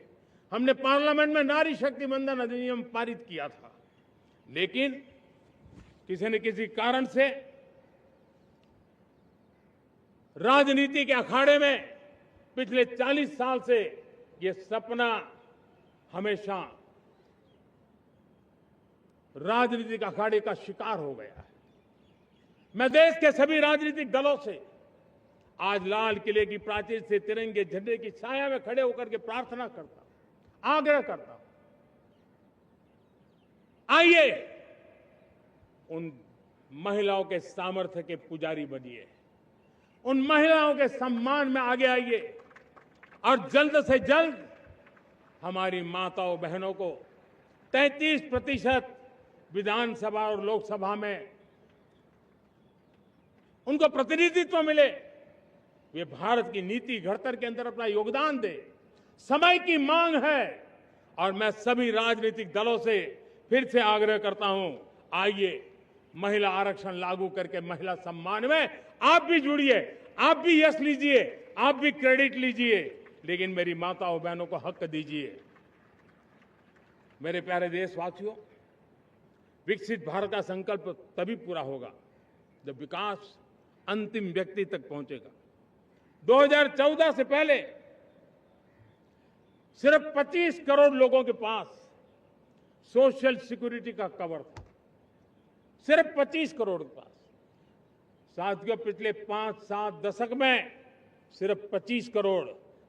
हमने पार्लियामेंट में नारी शक्ति वंदन अधिनियम पारित किया था, लेकिन किसी न किसी कारण से राजनीति के अखाड़े में पिछले 40 साल से ये सपना हमेशा राजनीतिक अखाड़े का शिकार हो गया है। मैं देश के सभी राजनीतिक दलों से आज लाल किले की प्राचीर से तिरंगे झंडे की छाया में खड़े होकर के प्रार्थना करता हूं, आग्रह करता हूं, आइए उन महिलाओं के सामर्थ्य के पुजारी बनिए, उन महिलाओं के सम्मान में आगे आइए और जल्द से जल्द हमारी माताओं बहनों को 33% विधानसभा और लोकसभा में उनको प्रतिनिधित्व मिले। वे भारत की नीति घड़तर के अंदर अपना योगदान दे। समय की मांग है और मैं सभी राजनीतिक दलों से फिर से आग्रह करता हूं, आइए महिला आरक्षण लागू करके महिला सम्मान में आप भी जुड़िए, आप भी यश लीजिए, आप भी क्रेडिट लीजिए, लेकिन मेरी माताओं बहनों को हक दीजिए। मेरे प्यारे देशवासियों, विकसित भारत का संकल्प तभी पूरा होगा जब विकास अंतिम व्यक्ति तक पहुंचेगा। 2014 से पहले सिर्फ 25 करोड़ लोगों के पास सोशल सिक्योरिटी का कवर था, सिर्फ 25 करोड़ के पास। साथियों, पिछले 5-7 दशक में सिर्फ 25 करोड़,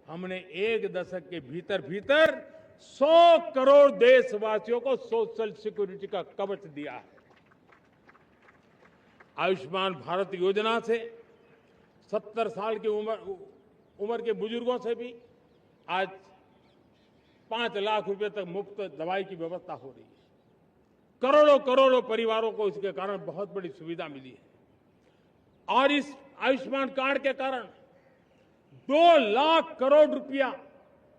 हमने एक दशक के भीतर भीतर 100 करोड़ देशवासियों को सोशल सिक्योरिटी का कवच दिया है। आयुष्मान भारत योजना से 70 साल की उम्र के बुजुर्गों से भी आज 5 लाख रुपए तक मुफ्त दवाई की व्यवस्था हो रही है। करोड़ों करोड़ों परिवारों को इसके कारण बहुत बड़ी सुविधा मिली है। और इस आयुष्मान कार्ड के कारण 2 लाख करोड़ रुपया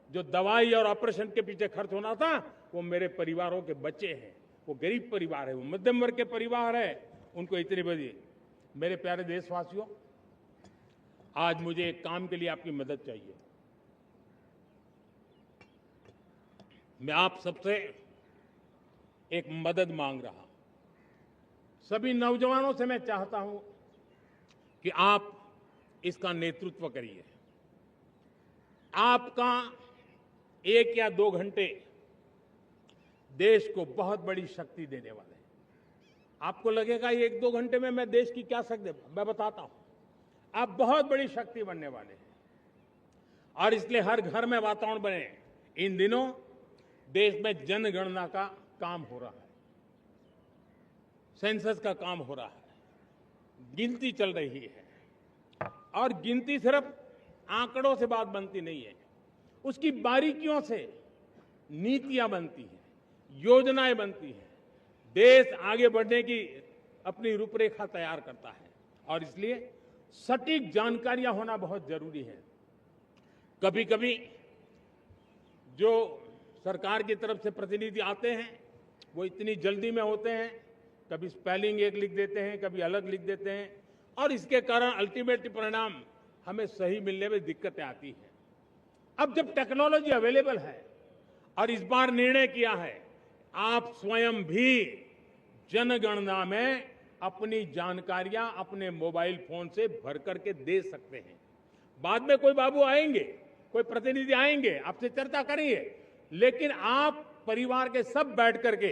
जो दवाई और ऑपरेशन के पीछे खर्च होना था, वो मेरे परिवारों के बच्चे हैं। वो गरीब परिवार है, वो मध्यम वर्ग के परिवार है, उनको इतनी बड़ी। मेरे प्यारे देशवासियों, आज मुझे एक काम के लिए आपकी मदद चाहिए। मैं आप सबसे एक मदद मांग रहा हूं। सभी नौजवानों से मैं चाहता हूं कि आप इसका नेतृत्व करिए। आपका 1 या 2 घंटे देश को बहुत बड़ी शक्ति देने वाले हैं। आपको लगेगा 1-2 घंटे में मैं देश की क्या शक्ति, मैं बताता हूं। आप बहुत बड़ी शक्ति बनने वाले हैं और इसलिए हर घर में वातावरण बने। इन दिनों देश में जनगणना का काम हो रहा है, सेंसस का काम हो रहा है, गिनती चल रही है। और गिनती सिर्फ आंकड़ों से बात बनती नहीं है, उसकी बारीकियों से नीतियां बनती हैं, योजनाएं बनती हैं। देश आगे बढ़ने की अपनी रूपरेखा तैयार करता है और इसलिए सटीक जानकारियां होना बहुत जरूरी है। कभी कभी जो सरकार की तरफ से प्रतिनिधि आते हैं वो इतनी जल्दी में होते हैं, कभी स्पेलिंग एक लिख देते हैं, कभी अलग लिख देते हैं और इसके कारण अल्टीमेट परिणाम हमें सही मिलने में दिक्कतें आती हैं। अब जब टेक्नोलॉजी अवेलेबल है और इस बार निर्णय किया है, आप स्वयं भी जनगणना में अपनी जानकारियां अपने मोबाइल फोन से भर करके दे सकते हैं। बाद में कोई बाबू आएंगे, कोई प्रतिनिधि आएंगे, आपसे चर्चा करेंगे, लेकिन आप परिवार के सब बैठ करके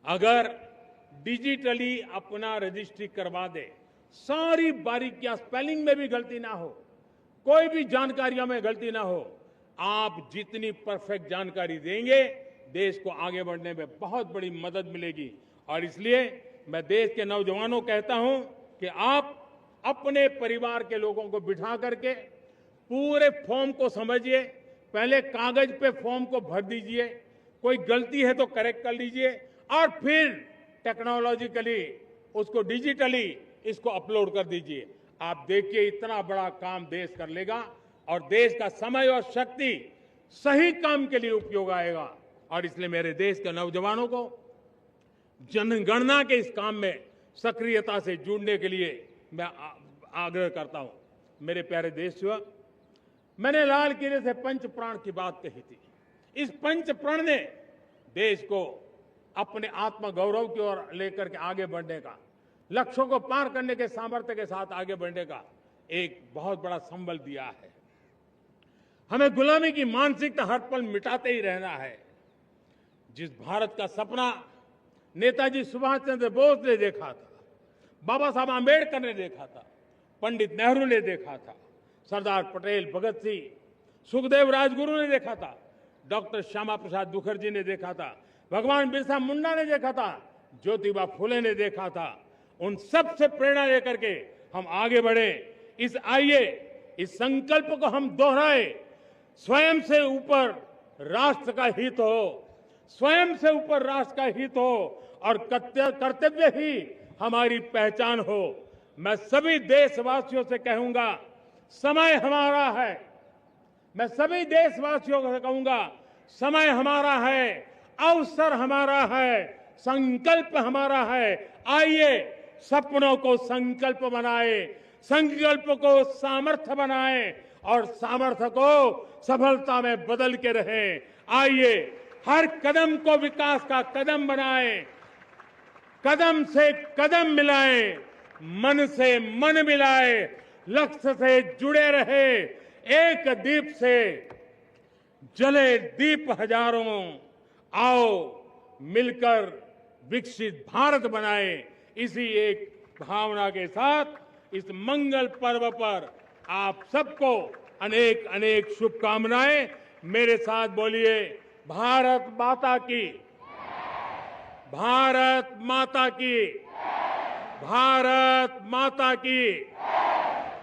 अगर डिजिटली अपना रजिस्ट्री करवा दे, सारी बारीकियां, स्पेलिंग में भी गलती ना हो, कोई भी जानकारियों में गलती ना हो, आप जितनी परफेक्ट जानकारी देंगे देश को आगे बढ़ने में बहुत बड़ी मदद मिलेगी। और इसलिए मैं देश के नौजवानों को कहता हूं कि आप अपने परिवार के लोगों को बिठा करके पूरे फॉर्म को समझिए। पहले कागज पे फॉर्म को भर दीजिए, कोई गलती है तो करेक्ट कर लीजिए और फिर टेक्नोलॉजिकली उसको डिजिटली इसको अपलोड कर दीजिए। आप देखिए इतना बड़ा काम देश कर लेगा और देश का समय और शक्ति सही काम के लिए उपयोग आएगा। और इसलिए मेरे देश के नौजवानों को जनगणना के इस काम में सक्रियता से जुड़ने के लिए मैं आग्रह करता हूं। मेरे प्यारे देशवासियों, मैंने लाल किले से पंच प्राण की बात कही थी। इस पंच प्राण ने देश को अपने आत्मगौरव की ओर लेकर के आगे बढ़ने का, लक्ष्यों को पार करने के सामर्थ्य के साथ आगे बढ़ने का एक बहुत बड़ा संबल दिया है। हमें गुलामी की मानसिकता हर पल मिटाते ही रहना है। जिस भारत का सपना नेताजी सुभाष चंद्र बोस ने देखा था, बाबा साहब आंबेडकर ने देखा था, पंडित नेहरू ने देखा था, सरदार पटेल, भगत सिंह, सुखदेव राजगुरु ने देखा था, डॉक्टर श्यामा प्रसाद मुखर्जी ने देखा था, भगवान बिरसा मुंडा ने देखा था, ज्योतिबा फुले ने देखा था, उन सब से प्रेरणा लेकर के हम आगे बढ़े। आइए इस संकल्प को हम दोहराए, स्वयं से ऊपर राष्ट्र का हित हो, स्वयं से ऊपर राष्ट्र का हित हो और कर्तव्य ही हमारी पहचान हो। मैं सभी देशवासियों से कहूंगा, समय हमारा है। मैं सभी देशवासियों से कहूंगा, समय हमारा है, अवसर हमारा है, संकल्प हमारा है। आइए सपनों को संकल्प बनाए, संकल्प को सामर्थ्य बनाए और सामर्थ्य को सफलता में बदल के रहें। आइए हर कदम को विकास का कदम बनाएं, कदम से कदम मिलाएं, मन से मन मिलाएं, लक्ष्य से जुड़े रहे, एक दीप से जले दीप हजारों, आओ मिलकर विकसित भारत बनाए। इसी एक भावना के साथ इस मंगल पर्व पर आप सबको अनेक अनेक शुभकामनाएं। मेरे साथ बोलिए, भारत माता की, भारत माता की, भारत माता की,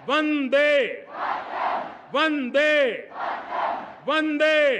वंदे वंदे वंदे।